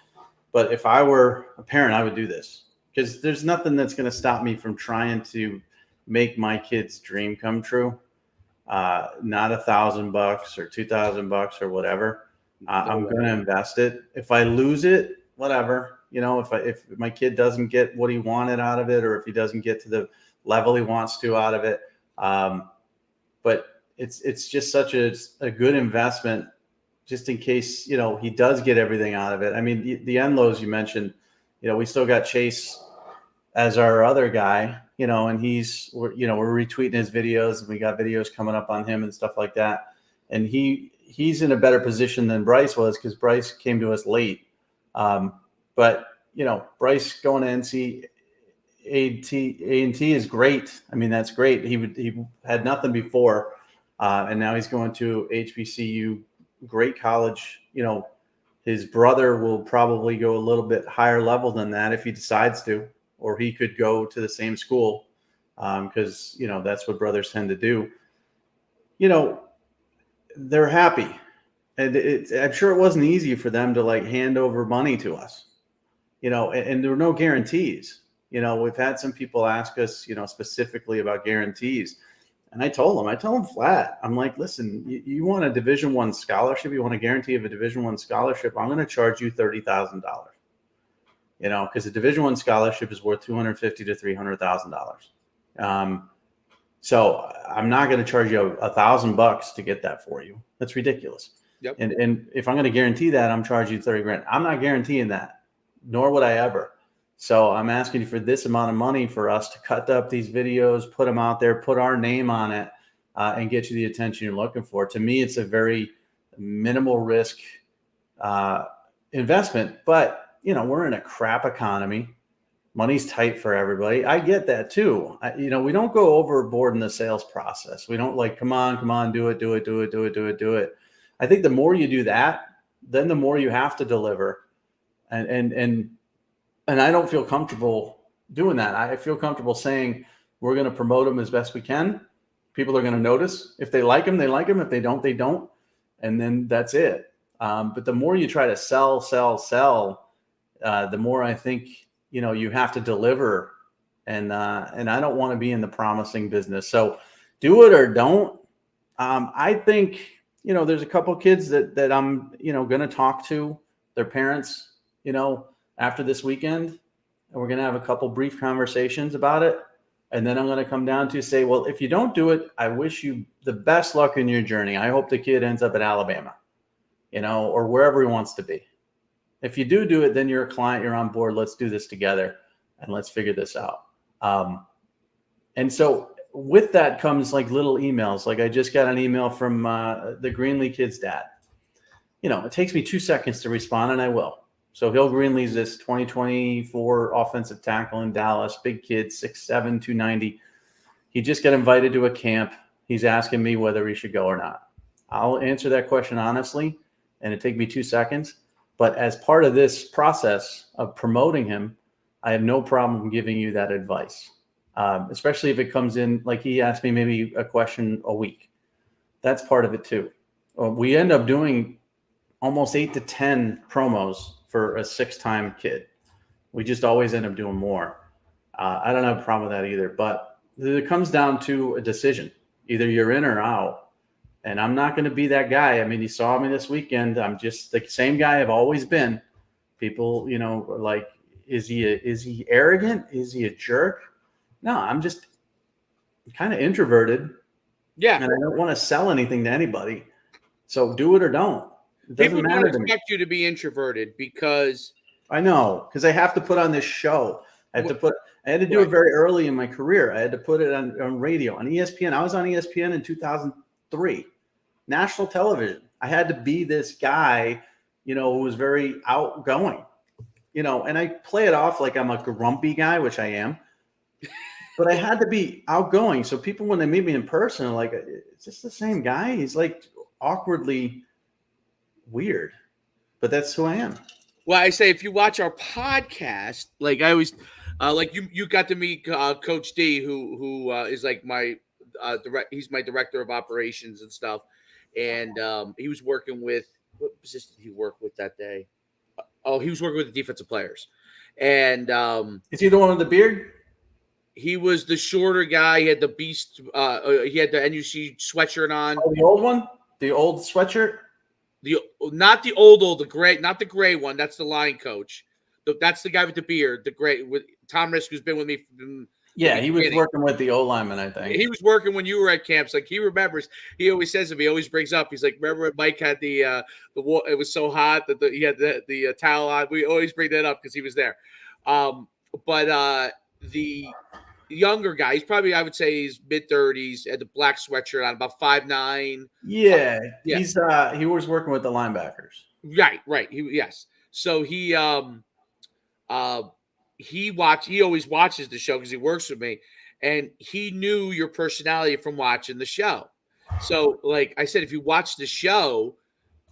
but if I were a parent, I would do this, because there's nothing that's going to stop me from trying to make my kid's dream come true. Not $1,000 or $2,000 or whatever. I'm going to invest it. If I lose it, whatever. If my kid doesn't get what he wanted out of it, or if he doesn't get to the level he wants to out of it, but it's just such a good investment, just in case he does get everything out of it. I mean, the Enlows you mentioned, we still got Chase as our other guy, and we're retweeting his videos, and we got videos coming up on him and stuff like that. And he's in a better position than Bryce was, because Bryce came to us late. But Bryce going to A&T is great. I mean, that's great. He had nothing before, and now he's going to HBCU, great college. His brother will probably go a little bit higher level than that if he decides to, or he could go to the same school, because that's what brothers tend to do. They're happy. And I'm sure it wasn't easy for them to like hand over money to us, and there were no guarantees. We've had some people ask us, specifically about guarantees. And I tell them flat, I'm like, listen, you want a Division I scholarship, you want a guarantee of a Division I scholarship, I'm going to charge you $30,000, because a Division I scholarship is worth $250,000 to $300,000. So I'm not going to charge you $1,000 to get that for you. That's ridiculous. Yep. And if I'm going to guarantee that, I'm charging you 30 grand. I'm not guaranteeing that, nor would I ever. So I'm asking you for this amount of money for us to cut up these videos, put them out there, put our name on it, and get you the attention you're looking for. To me, it's a very minimal risk investment. But, we're in a crap economy. Money's tight for everybody. I get that too. We don't go overboard in the sales process. We don't like, come on, do it. I think the more you do that, then the more you have to deliver. And I don't feel comfortable doing that. I feel comfortable saying we're going to promote them as best we can. People are going to notice. If they like them, they like them. If they don't, they don't. And then that's it. But the more you try to sell, the more I think, you have to deliver. And I don't want to be in the promising business. So do it or don't. I think, there's a couple kids that I'm, going to talk to their parents, after this weekend, and we're going to have a couple brief conversations about it. And then I'm going to come down to say, well, if you don't do it, I wish you the best luck in your journey. I hope the kid ends up at Alabama, or wherever he wants to be. If you do it, then you're a client, you're on board. Let's do this together and let's figure this out. And so with that comes like little emails. Like I just got an email from the Greenlee kid's dad. It takes me 2 seconds to respond, and I will. So Hill Greenlee's this 2024 offensive tackle in Dallas, big kid, 6'7", 290. He just got invited to a camp. He's asking me whether he should go or not. I'll answer that question honestly, and it take me 2 seconds. But as part of this process of promoting him, I have no problem giving you that advice, especially if it comes in, like he asked me maybe a question a week. That's part of it too. We end up doing almost 8 to 10 promos for a 6-time kid. We just always end up doing more. I don't have a problem with that either, but it comes down to a decision. Either you're in or out. And I'm not going to be that guy. I mean, you saw me this weekend. I'm just the same guy I've always been. People, are like, is he arrogant? Is he a jerk? No, I'm just kind of introverted. Yeah. And I don't want to sell anything to anybody. So do it or don't. It doesn't People matter don't to me. expect you to be introverted because I know, because I have to put on this show. I had to do it very early in my career. I had to put it on radio, on ESPN. I was on ESPN in 2003, national television. I had to be this guy, who was very outgoing, and I play it off like I'm a grumpy guy, which I am, but I had to be outgoing. So people, when they meet me in person, are like, is this the same guy? He's like awkwardly weird, but that's who I am. Well, I say if you watch our podcast, like I always, like you got to meet Coach D, who is like my he's my director of operations and stuff, and he was working with, what position did he work with that day? Oh, he was working with the defensive players, and is he the one with the beard? He was the shorter guy. He had the beast. He had the NUC sweatshirt on. Oh, the old one, the old sweatshirt. Not the old, the gray, not the gray one. That's the line coach. That's the guy with the beard, the gray, with Tom Risk, who's been with me. Yeah, he was working with the O lineman, I think. He was working when you were at camps. Like he remembers. He always says to me, he always brings up. He's like, remember when Mike had the it was so hot that he had the towel on. We always bring that up because he was there. But the younger guy, he's probably, I would say, he's mid-30s, had the black sweatshirt on, about 5'9". Yeah. He was working with the linebackers. Right. So he always watches the show because he works with me, and he knew your personality from watching the show. So, like I said, if you watch the show,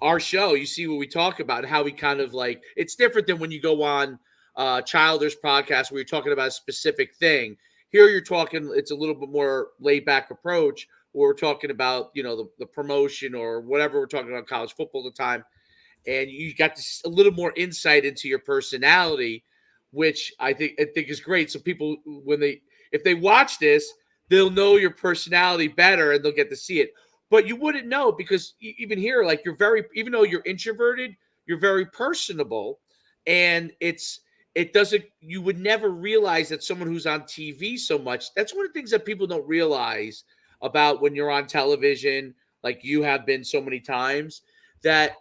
our show, you see what we talk about, how we kind of like, it's different than when you go on Childer's podcast where you're talking about a specific thing. Here you're talking, it's a little bit more laid back approach or we're talking about, the promotion or whatever, we're talking about college football at the time, and you got this a little more insight into your personality, which I think is great. So people, if they watch this, they'll know your personality better and they'll get to see it. But you wouldn't know because even here, like even though you're introverted, you're very personable, and it doesn't. You would never realize that someone who's on TV so much. That's one of the things that people don't realize about when you're on television, like you have been so many times, that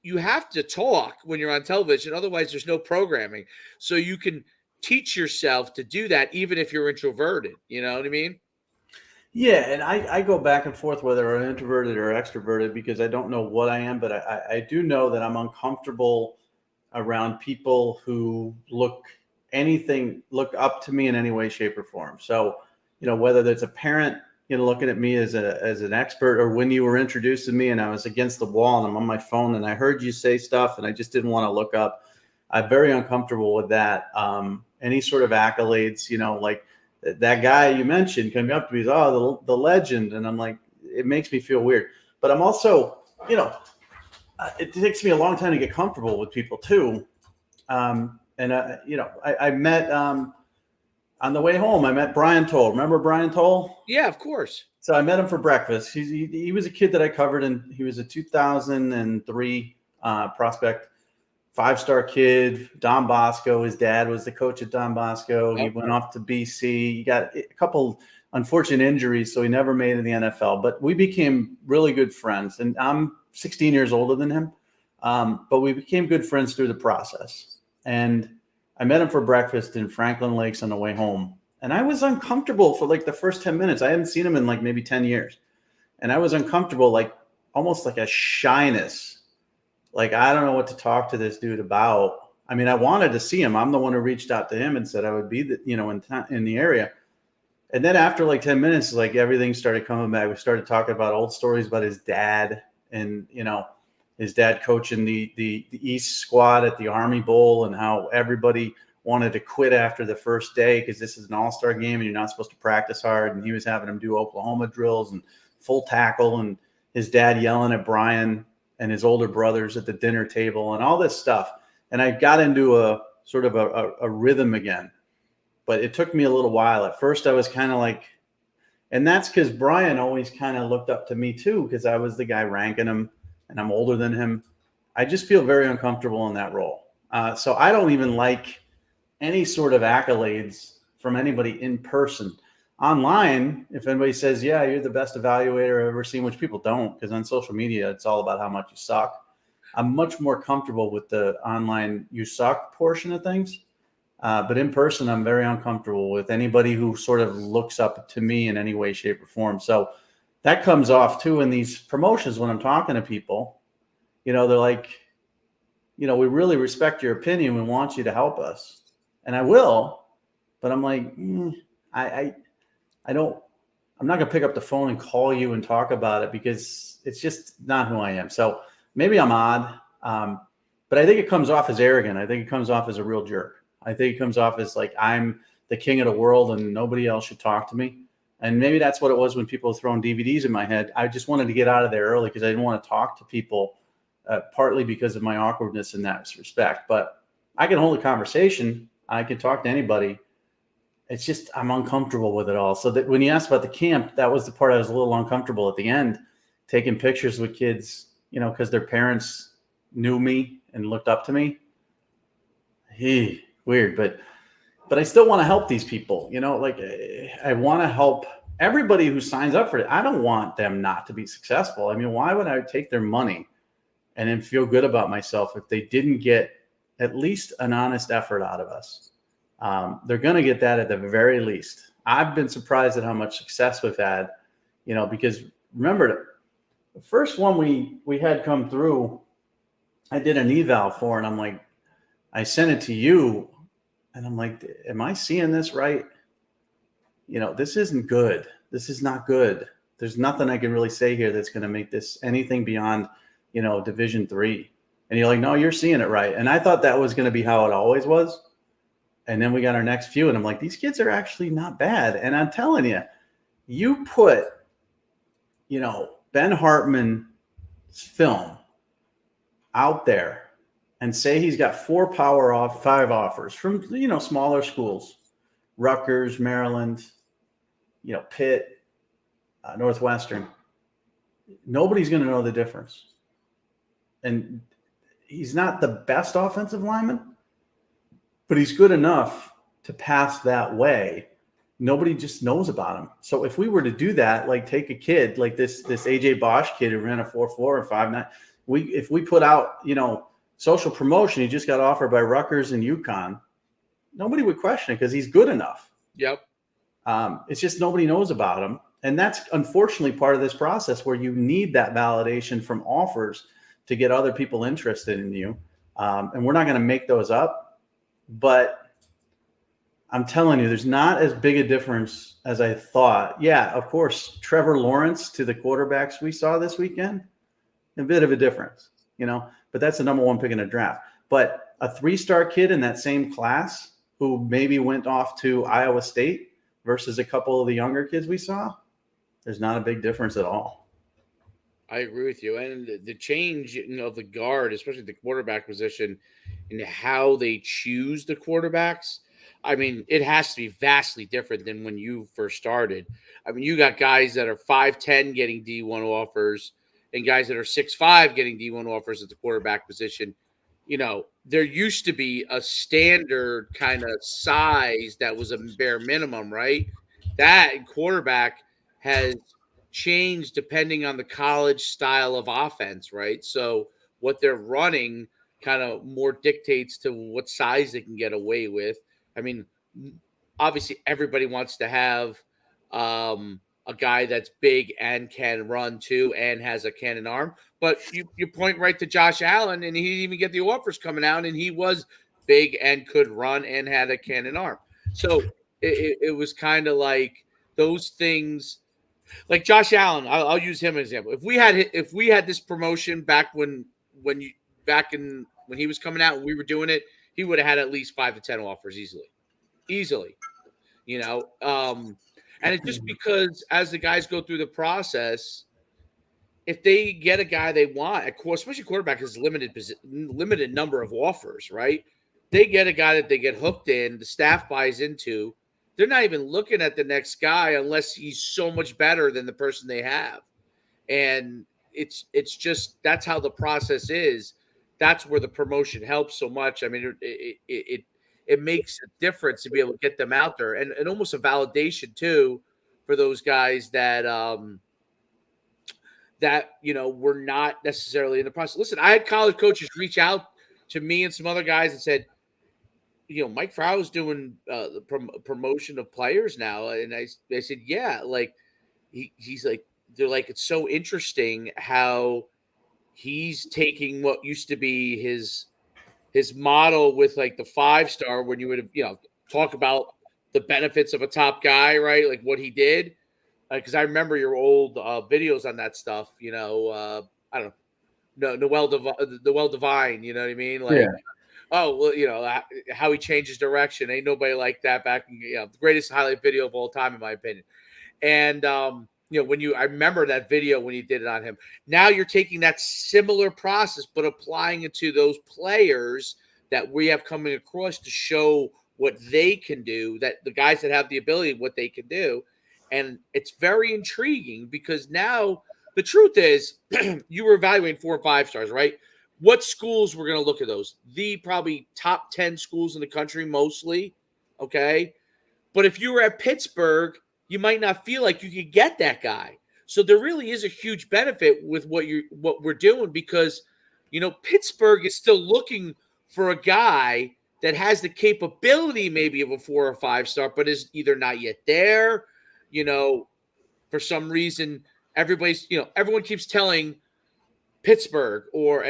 you have to talk when you're on television, otherwise there's no programming. So you can teach yourself to do that even if you're introverted. You know what I mean? Yeah, and I go back and forth whether I'm introverted or extroverted because I don't know what I am, but I do know that I'm uncomfortable around people who look up to me in any way, shape, or form. So, whether there's a parent, looking at me as an expert, or when you were introduced to me and I was against the wall and I'm on my phone and I heard you say stuff and I just didn't want to look up. I'm very uncomfortable with that. Any sort of accolades, like that guy you mentioned coming up to me is, oh, the legend. And I'm like, it makes me feel weird. But I'm also, it takes me a long time to get comfortable with people too. I met, on the way home, I met Brian Toll. Remember Brian Toll? Yeah, of course. So I met him for breakfast. He was a kid that I covered, and he was a 2003 prospect, 5-star kid, Don Bosco. His dad was the coach at Don Bosco. He went off to BC. He got a couple unfortunate injuries, so he never made it in the NFL. But we became really good friends, and I'm 16 years older than him. But we became good friends through the process. And I met him for breakfast in Franklin Lakes on the way home. And I was uncomfortable for like the first 10 minutes. I hadn't seen him in like maybe 10 years. And I was uncomfortable, like almost like a shyness. Like, I don't know what to talk to this dude about. I mean, I wanted to see him. I'm the one who reached out to him and said I would be, in the area. And then after like 10 minutes, like everything started coming back. We started talking about old stories about his dad and, his dad coaching the East squad at the Army Bowl and how everybody wanted to quit after the first day because this is an all-star game and you're not supposed to practice hard. And he was having them do Oklahoma drills and full tackle, and his dad yelling at Brian and his older brothers at the dinner table and all this stuff. And I got into a sort of a rhythm again, but it took me a little while. At first I was kind of like, and that's because Brian always kind of looked up to me too, because I was the guy ranking him and I'm older than him. I just feel very uncomfortable in that role. So I don't even like any sort of accolades from anybody in person. Online, if anybody says, yeah, you're the best evaluator I've ever seen, which people don't, because on social media, it's all about how much you suck. I'm much more comfortable with the online you suck portion of things. But in person, I'm very uncomfortable with anybody who sort of looks up to me in any way, shape, or form. So that comes off too in these promotions when I'm talking to people. They're like, we really respect your opinion. We want you to help us. And I will, but I'm like, I don't, I'm not going to pick up the phone and call you and talk about it because it's just not who I am. So maybe I'm odd. But I think it comes off as arrogant. I think it comes off as a real jerk. I think it comes off as like I'm the king of the world and nobody else should talk to me. And maybe that's what it was when people were throwing DVDs in my head. I just wanted to get out of there early because I didn't want to talk to people, partly because of my awkwardness in that respect. But I can hold a conversation. I can talk to anybody. It's just I'm uncomfortable with it all. So that when you asked about the camp, that was the part I was a little uncomfortable at the end, taking pictures with kids, because their parents knew me and looked up to me. Weird, but I still want to help these people, like I want to help everybody who signs up for it. I don't want them not to be successful. I mean, why would I take their money and then feel good about myself if they didn't get at least an honest effort out of us? They're going to get that at the very least. I've been surprised at how much success we've had, because remember the first one we had come through, I did an eval for, and I'm like, I sent it to you. And I'm like, am I seeing this right? This isn't good. This is not good. There's nothing I can really say here that's going to make this anything beyond, Division III. And you're like, no, you're seeing it right. And I thought that was going to be how it always was. And then we got our next few, and I'm like, these kids are actually not bad. And I'm telling you, You put, Ben Hartman's film out there and say he's got 5 offers from, smaller schools, Rutgers, Maryland, Pitt, Northwestern. Nobody's going to know the difference. And he's not the best offensive lineman, but he's good enough to pass that way. Nobody just knows about him. So if we were to do that, like take a kid like this AJ Bosch kid who ran a 4.4 or 5.9, if we put out, social promotion, he just got offered by Rutgers and UConn, nobody would question it because he's good enough. Yep. It's just nobody knows about him. And that's unfortunately part of this process where you need that validation from offers to get other people interested in you. And we're not going to make those up, but I'm telling you, there's not as big a difference as I thought. Yeah, of course, Trevor Lawrence to the quarterbacks we saw this weekend, a bit of a difference, but that's the number 1 pick in a draft. But a 3-star kid in that same class who maybe went off to Iowa State versus a couple of the younger kids we saw, there's not a big difference at all. I agree with you. And the change of the guard, especially the quarterback position, and how they choose the quarterbacks, I mean, it has to be vastly different than when you first started. I mean, you got guys that are 5'10" getting D1 offers and guys that are 6'5" getting D1 offers at the quarterback position. There used to be a standard kind of size that was a bare minimum, right? That quarterback has changed depending on the college style of offense, right? So what they're running kind of more dictates to what size they can get away with. I mean, obviously everybody wants to have a guy that's big and can run too and has a cannon arm. But you point right to Josh Allen, and he didn't even get the offers coming out, and he was big and could run and had a cannon arm. So it was kind of like those things. Like Josh Allen, I'll use him as an example. If we had this promotion back when he was coming out and we were doing it, he would have had at least 5 to 10 offers easily. And it's just because as the guys go through the process, if they get a guy they want, of course, especially quarterback has limited number of offers, right? They get a guy that they get hooked in, the staff buys into. They're not even looking at the next guy unless he's so much better than the person they have. And it's just that's how the process is. That's where the promotion helps so much. I mean, it makes a difference to be able to get them out there, and almost a validation too for those guys that were not necessarily in the process. Listen, I had college coaches reach out to me and some other guys and said, Mike Farrell is doing the promotion of players now, and I said, yeah, like he's like, they're like, it's so interesting how he's taking what used to be his model with like the 5-star when you would talk about the benefits of a top guy, right? Like what he did. Because I remember your old videos on that stuff, I don't know, Noel Divine, you know what I mean? Like, Yeah. Oh, well, how he changed his direction. Ain't nobody like that back in, the greatest highlight video of all time, in my opinion. And, I remember that video when you did it on him. Now you're taking that similar process, but applying it to those players that we have coming across to show what they can do, that the guys that have the ability, what they can do. And it's very intriguing because now the truth is you were evaluating 4 or 5 stars, right? What schools we're going to look at those? The probably top 10 schools in the country, mostly. Okay. But if you were at Pittsburgh, you might not feel like you could get that guy. So there really is a huge benefit with what we're doing because, Pittsburgh is still looking for a guy that has the capability maybe of a 4 or 5 star, but is either not yet there, for some reason, everyone keeps telling Pittsburgh or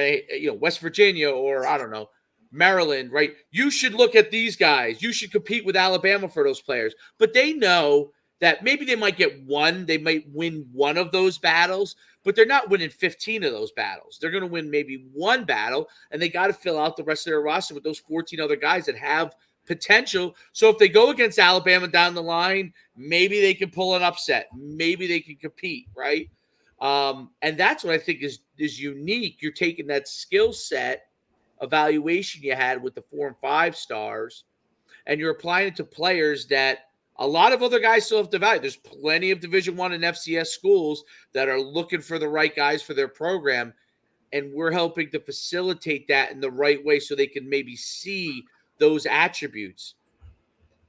West Virginia or I don't know, Maryland, right? You should look at these guys. You should compete with Alabama for those players. But they know that maybe they might get one. They might win one of those battles, but they're not winning 15 of those battles. They're going to win maybe one battle, and they got to fill out the rest of their roster with those 14 other guys that have potential. So if they go against Alabama down the line, maybe they can pull an upset. Maybe they can compete, right? And that's what I think is unique. You're taking that skill set evaluation you had with the 4 and 5 stars, and you're applying it to players that a lot of other guys still have to value. There's plenty of Division I and FCS schools that are looking for the right guys for their program, and we're helping to facilitate that in the right way so they can maybe see those attributes.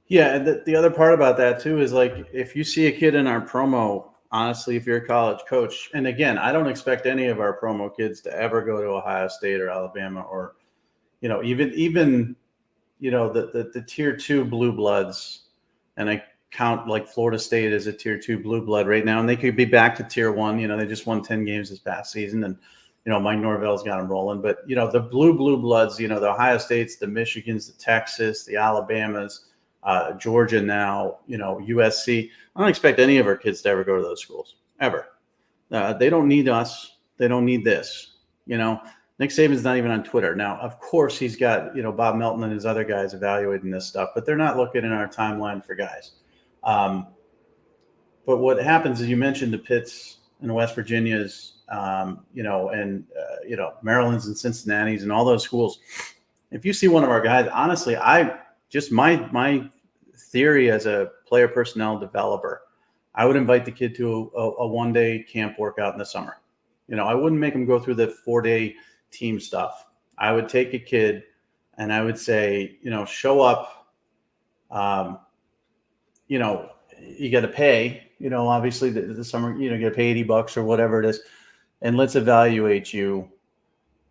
Yeah, and the other part about that too is like if you see a kid in our promo, honestly, if you're a college coach, and again, I don't expect any of our promo kids to ever go to Ohio State or Alabama or, even the tier 2 blue bloods, and I count like Florida State as a tier 2 blue blood right now, and they could be back to tier 1. They just won 10 games this past season, and Mike Norvell's got them rolling. But the blue bloods, the Ohio States, the Michigans, the Texas, the Alabamas, Georgia now, USC. I don't expect any of our kids to ever go to those schools ever. They don't need us. They don't need this. Nick Saban's not even on Twitter. Now, of course, he's got, Bob Melton and his other guys evaluating this stuff, but they're not looking in our timeline for guys. But what happens is you mentioned the Pitts and West Virginias, Maryland's and Cincinnati's and all those schools. If you see one of our guys, honestly, my theory as a player personnel developer, I would invite the kid to a one-day camp workout in the summer. I wouldn't make him go through the 4-day team stuff. I would take a kid and I would say, show up, you got to pay, obviously the summer, you got to pay $80 or whatever it is, and let's evaluate you.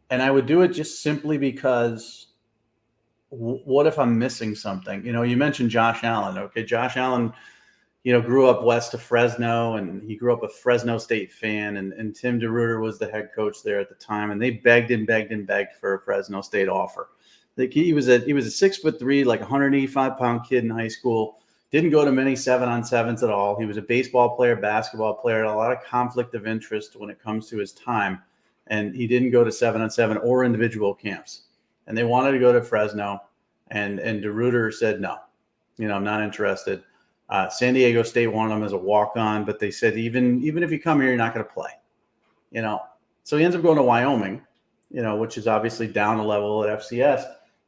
And I would do it just simply because what if I'm missing something? You mentioned Josh Allen. Okay. Josh Allen, grew up west of Fresno, and he grew up a Fresno State fan, and Tim DeRuyter was the head coach there at the time, and they begged for a Fresno State offer. He was a 6'3", like 185-pound kid in high school. Didn't go to many 7-on-7s at all. He was a baseball player, basketball player, a lot of conflict of interest when it comes to his time, and he didn't go to 7-on-7 or individual camps. And they wanted to go to Fresno, and DeRuyter said no. I'm not interested. San Diego State wanted him as a walk-on, but they said even if you come here, you're not going to play. So he ends up going to Wyoming, which is obviously down a level at FCS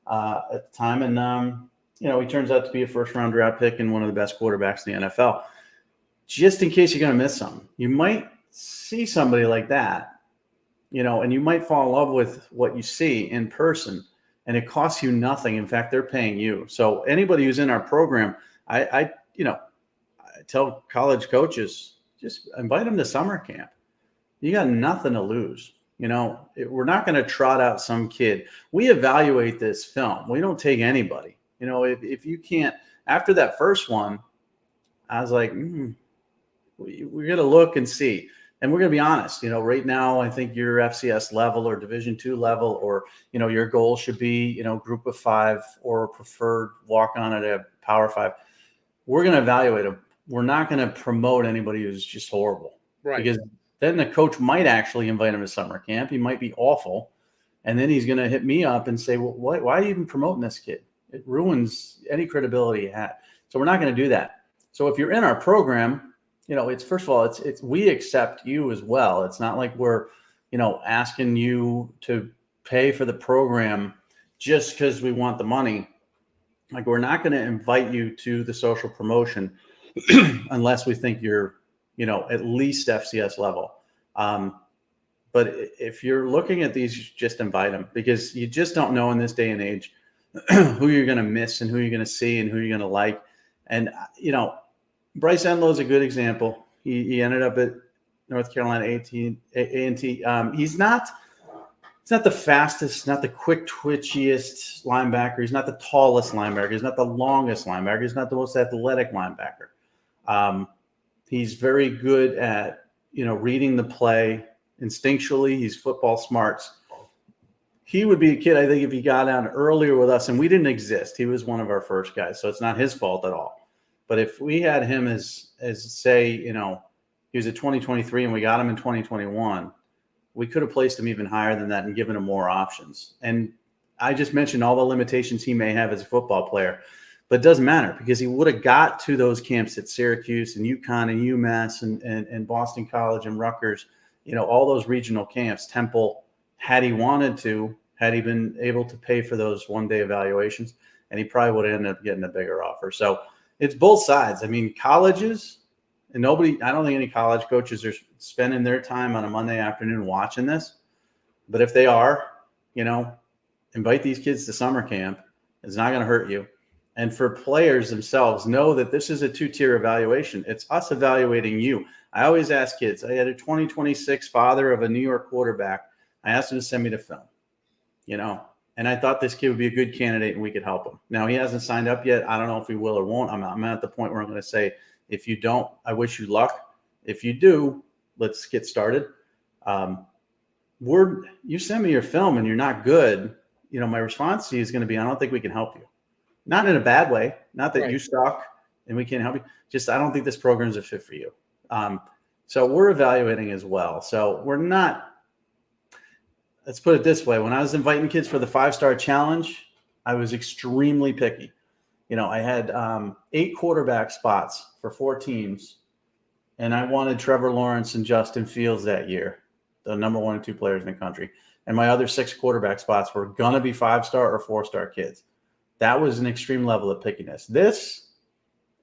at the time, and he turns out to be a first-round draft pick and one of the best quarterbacks in the NFL. Just in case you're going to miss something, you might see somebody like that, and you might fall in love with what you see in person, and it costs you nothing. In fact, they're paying you. So anybody who's in our program, I tell college coaches, just invite them to summer camp. You got nothing to lose. We're not going to trot out some kid. We evaluate this film. We don't take anybody. If you can't, after that first one, I was like, we're going to look and see. And we're going to be honest, right now, I think your FCS level or Division II level, or, your goal should be, group of 5 or preferred walk on at a Power 5. We're going to evaluate them. We're not going to promote anybody who's just horrible. Right. Because then the coach might actually invite him to summer camp. He might be awful. And then he's going to hit me up and say, well, why are you even promoting this kid? It ruins any credibility you had. So we're not going to do that. So if you're in our program, it's, first of all, it's we accept you as well. It's not like we're, asking you to pay for the program just because we want the money. Like, we're not going to invite you to the social promotion unless we think you're, at least FCS level. But if you're looking at these, just invite them, because you just don't know in this day and age who you're going to miss and who you're going to see and who you're going to like. And, Bryce Enlow's a good example. He ended up at North Carolina A&T. He's not the fastest, not the quick twitchiest linebacker. He's not the tallest linebacker. He's not the longest linebacker. He's not the most athletic linebacker. He's very good at, reading the play instinctually. He's football smarts. He would be a kid, I think, if he got out earlier with us, and we didn't exist. He was one of our first guys, so it's not his fault at all. But if we had him as say, he was at 2023 and we got him in 2021, we could have placed him even higher than that and given him more options. And I just mentioned all the limitations he may have as a football player, but it doesn't matter because he would have got to those camps at Syracuse and UConn and UMass and Boston College and Rutgers, all those regional camps, Temple, had he wanted to, had he been able to pay for those one-day evaluations, and he probably would have ended up getting a bigger offer. So it's both sides. I mean, colleges, and I don't think any college coaches are spending their time on a Monday afternoon watching this. But if they are, invite these kids to summer camp. It's not going to hurt you. And for players themselves, know that this is a two-tier evaluation. It's us evaluating you. I always ask kids. I had a 2026 father of a New York quarterback. I asked him to send me the film, and I thought this kid would be a good candidate and we could help him. Now, he hasn't signed up yet. I don't know if he will or won't. I'm at the point where I'm going to say, if you don't, I wish you luck. If you do, let's get started. You send me your film and you're not good, my response to you is going to be, I don't think we can help you. Not in a bad way. Not that you suck and we can't help you. Just, I don't think this program is a fit for you. So we're evaluating as well. So we're not, let's put it this way. When I was inviting kids for the 5-star challenge, I was extremely picky. I had 8 quarterback spots for 4 teams, and I wanted Trevor Lawrence and Justin Fields that year, the number 1 and 2 players in the country. And my other 6 quarterback spots were going to be 5-star or 4-star kids. That was an extreme level of pickiness. This,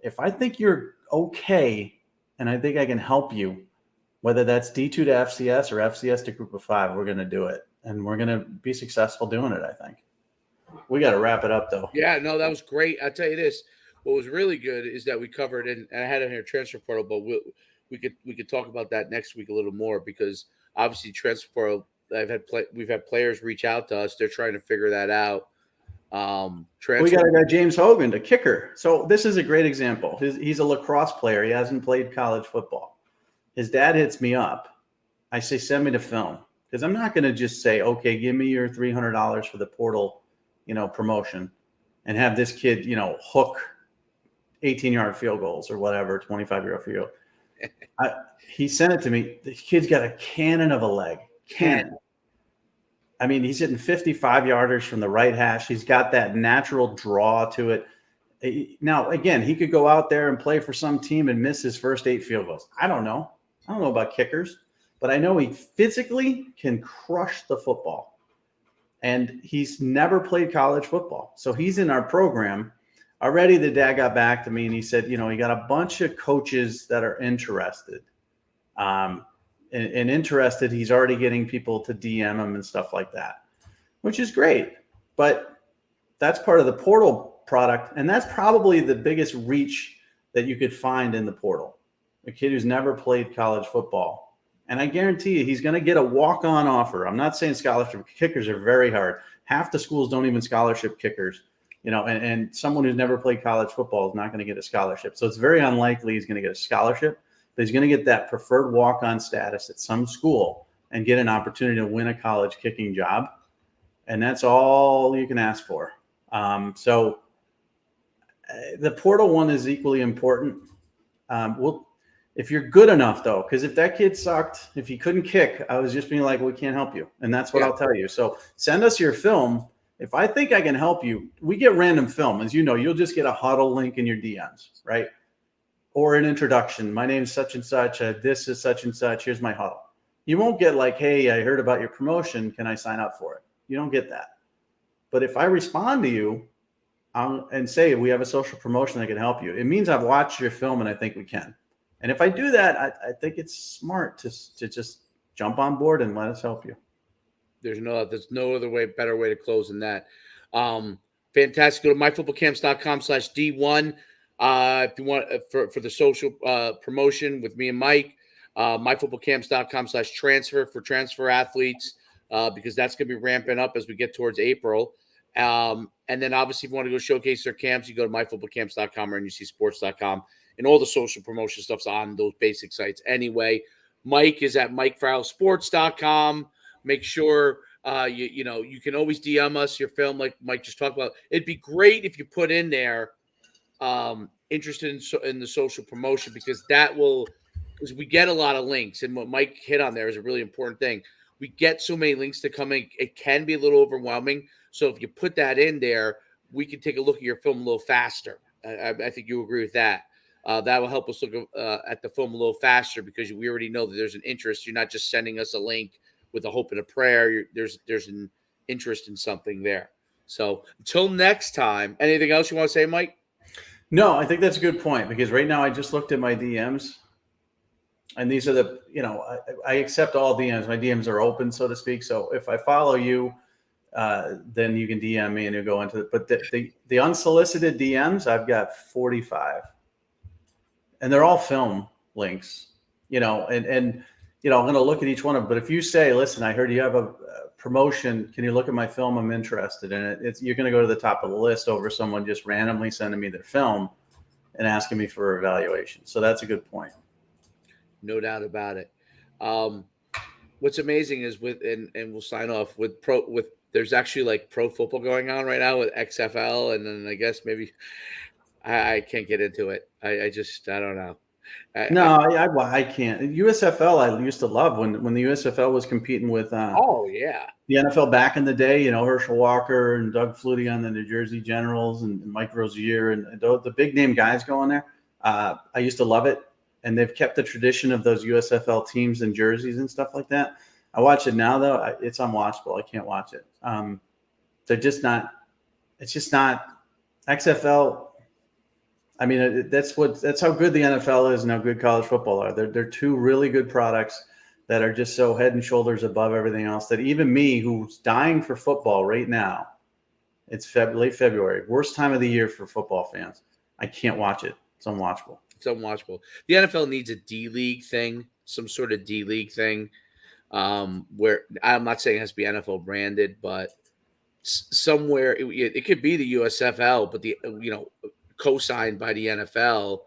if I think you're okay and I think I can help you, whether that's D2 to FCS or FCS to Group of 5, we're going to do it. And we're going to be successful doing it, I think. We got to wrap it up, though. Yeah, no, that was great. I'll tell you this. What was really good is that we covered, and I had it here, transfer portal, but we could talk about that next week a little more because obviously transfer portal, we've had players reach out to us. They're trying to figure that out. We got a guy, James Hogan, the kicker. So this is a great example. He's a lacrosse player. He hasn't played college football. His dad hits me up. I say, send me the film, because I'm not going to just say, okay, give me your $300 for the portal, promotion, and have this kid, hook 18-yard field goals or whatever, 25-yard field. He sent it to me. The kid's got a cannon of a leg. Cannon. I mean, he's hitting 55-yarders from the right hash. He's got that natural draw to it. Now, again, he could go out there and play for some team and miss his first 8 field goals. I don't know. I don't know about kickers, but I know he physically can crush the football. And he's never played college football. So he's in our program. Already the dad got back to me and he said, he got a bunch of coaches that are interested. And interested, he's already getting people to DM him and stuff like that, which is great. But that's part of the portal product. And that's probably the biggest reach that you could find in the portal. A kid who's never played college football. And I guarantee you, he's going to get a walk-on offer. I'm not saying scholarship kickers are very hard. Half the schools don't even scholarship kickers, and someone who's never played college football is not going to get a scholarship. So it's very unlikely he's going to get a scholarship. But he's going to get that preferred walk-on status at some school and get an opportunity to win a college kicking job. And that's all you can ask for. So the portal one is equally important. If you're good enough, though, because if that kid sucked, if he couldn't kick, I was just being like, we can't help you. And that's what I'll tell you. So send us your film. If I think I can help you, we get random film. As you know, you'll just get a huddle link in your DMs, right? Or an introduction. My name's such and such. This is such and such. Here's my huddle. You won't get like, hey, I heard about your promotion. Can I sign up for it? You don't get that. But if I respond to you and say we have a social promotion that can help you, it means I've watched your film and I think we can. And if I do that, I think it's smart to just jump on board and let us help you. There's no other better way to close than that. Fantastic. Go to myfootballcamps.com/D1. If you want for the social promotion with me and Mike, myfootballcamps.com/transfer for transfer athletes, because that's going to be ramping up as we get towards April. And then obviously if you want to go showcase their camps, you go to myfootballcamps.com or NUCsports.com, and all the social promotion stuff's on those basic sites anyway. Mike is at MikeFarrellSports.com. Make sure you can always DM us your film like Mike just talked about. It'd be great if you put in there interested in the social promotion, because we get a lot of links, and what Mike hit on there is a really important thing. we get so many links to come in, it can be a little overwhelming. So if you put that in there, we can take a look at your film a little faster. I think you agree with that. That will help us look at the film a little faster because we already know that there's an interest. You're not just sending us a link with a hope and a prayer. There's an interest in something there. So until next time, anything else you want to say, Mike? No, I think that's a good point because right now I just looked at my DMs, and these are the I accept all DMs. My DMs are open, so to speak. So if I follow you, then you can DM me and you go into it. But the unsolicited DMs, I've got 45, and they're all film links. And I'm going to look at each one of them. But if you say, "Listen, I heard you have a promotion. Can you look at my film? I'm interested in it." You're going to go to the top of the list over someone just randomly sending me their film and asking me for evaluation. So that's a good point. No doubt about it. What's amazing is and we'll sign off with there's actually like pro football going on right now with XFL, and then I guess maybe I can't get into it. I don't know. No, I can't. USFL, I used to love when the USFL was competing with Oh yeah, the NFL back in the day. Herschel Walker and Doug Flutie on the New Jersey Generals and Mike Rozier and the big name guys going there. I used to love it, and they've kept the tradition of those USFL teams and jerseys and stuff like that. I watch it now though; it's unwatchable. I can't watch it. They're just not. It's just not XFL. I mean, that's how good the NFL is and how good college football are. They're two really good products that are just so head and shoulders above everything else that even me, who's dying for football right now, it's late February, worst time of the year for football fans. I can't watch it. It's unwatchable. It's unwatchable. The NFL needs a D League thing, some sort of D League thing, where I'm not saying it has to be NFL branded, but somewhere it could be the USFL, but co-signed by the NFL,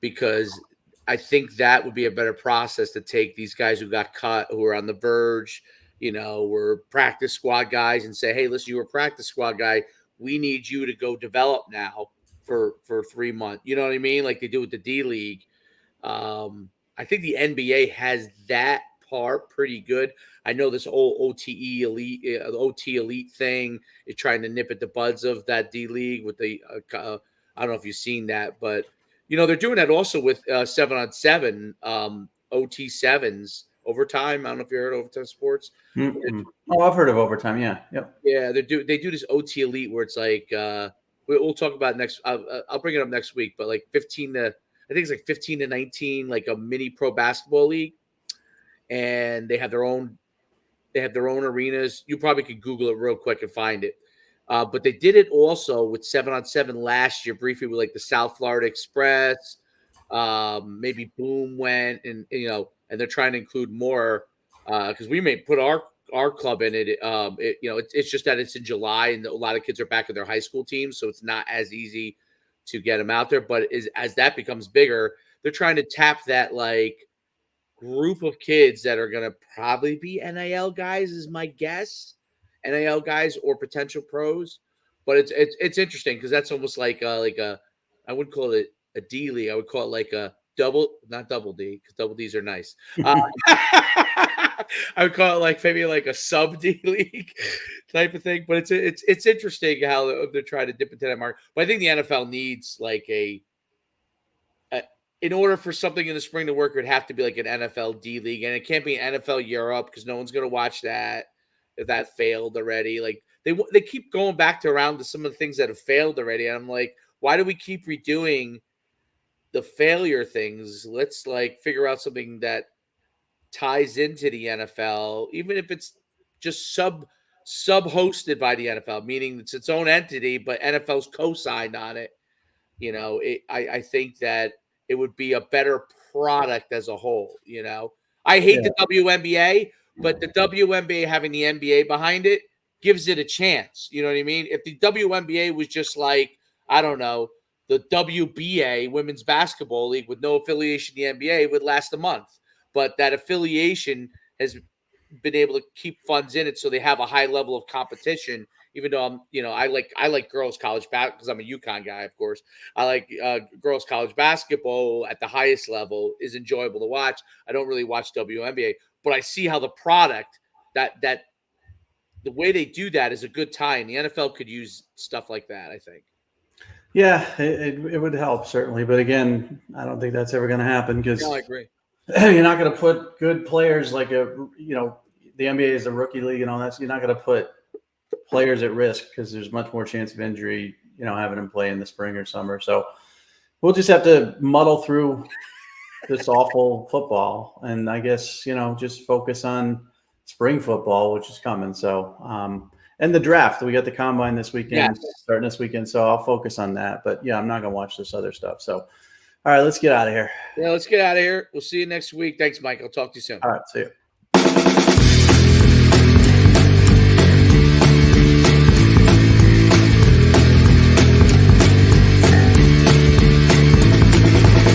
because I think that would be a better process to take these guys who got cut, who are on the verge, were practice squad guys, and say, hey, listen, you were a practice squad guy. We need you to go develop now for 3 months. You know what I mean? Like they do with the D League. I think the NBA has that part pretty good. I know this old OT elite thing is trying to nip at the buds of that D League with the I don't know if you've seen that, but they're doing that also with 7-on-7 OT sevens overtime. I don't know if you heard of Overtime Sports. Mm-mm. Oh, I've heard of Overtime. Yeah, yep. Yeah, they do this OT elite where it's like we'll talk about next. I'll bring it up next week, but like 15 to I think it's like 15 to 19, like a mini pro basketball league, and they have their own arenas. You probably could Google it real quick and find it. But they did it also with 7-on-7 last year, briefly with like the South Florida Express. Maybe Boom went, and they're trying to include more because we may put our club in it. It's just that it's in July, and a lot of kids are back in their high school teams, so it's not as easy to get them out there. But as that becomes bigger, they're trying to tap that like group of kids that are going to probably be NIL guys, is my guess. NIL guys or potential pros. But it's interesting because that's almost like a I wouldn't call it a D league. I would call it like a not double D, because double Ds are nice. I would call it like maybe like a sub D league type of thing. But it's interesting how they're trying to dip into that market. But I think the NFL needs like in order for something in the spring to work, it would have to be like an NFL D League, and it can't be an NFL Europe because no one's going to watch that if that failed already. Like they keep going back to some of the things that have failed already, and I'm like, why do we keep redoing the failure things? Let's like figure out something that ties into the NFL, even if it's just sub hosted by the NFL, meaning it's its own entity, but NFL's co-signed on it. I think that it would be a better product as a whole. I hate Yeah. the WNBA, but the WNBA having the NBA behind it gives it a chance. You know what I mean? If the WNBA was just like, I don't know, the WBA, Women's Basketball League, with no affiliation to the NBA, would last a month. But that affiliation has been able to keep funds in it, so they have a high level of competition. Even though I like girls college basketball because I'm a UConn guy, of course. I like girls college basketball at the highest level is enjoyable to watch. I don't really watch WNBA, but I see how the product that the way they do that is a good tie, and the NFL could use stuff like that, I think. Yeah, it would help certainly, but again, I don't think that's ever going to happen because No, I agree. you're not going to put good players like the NBA is a rookie league and all that. So you're not going to put players at risk because there's much more chance of injury, having them play in the spring or summer. So we'll just have to muddle through this awful football, and I guess just focus on spring football, which is coming. So and the draft, we got the combine this weekend, starting this weekend, so I'll focus on that. But yeah, I'm not gonna watch this other stuff. So all right, let's get out of here. Yeah, let's get out of here. We'll see you next week. Thanks, Mike. I'll talk to you soon. All right, see you.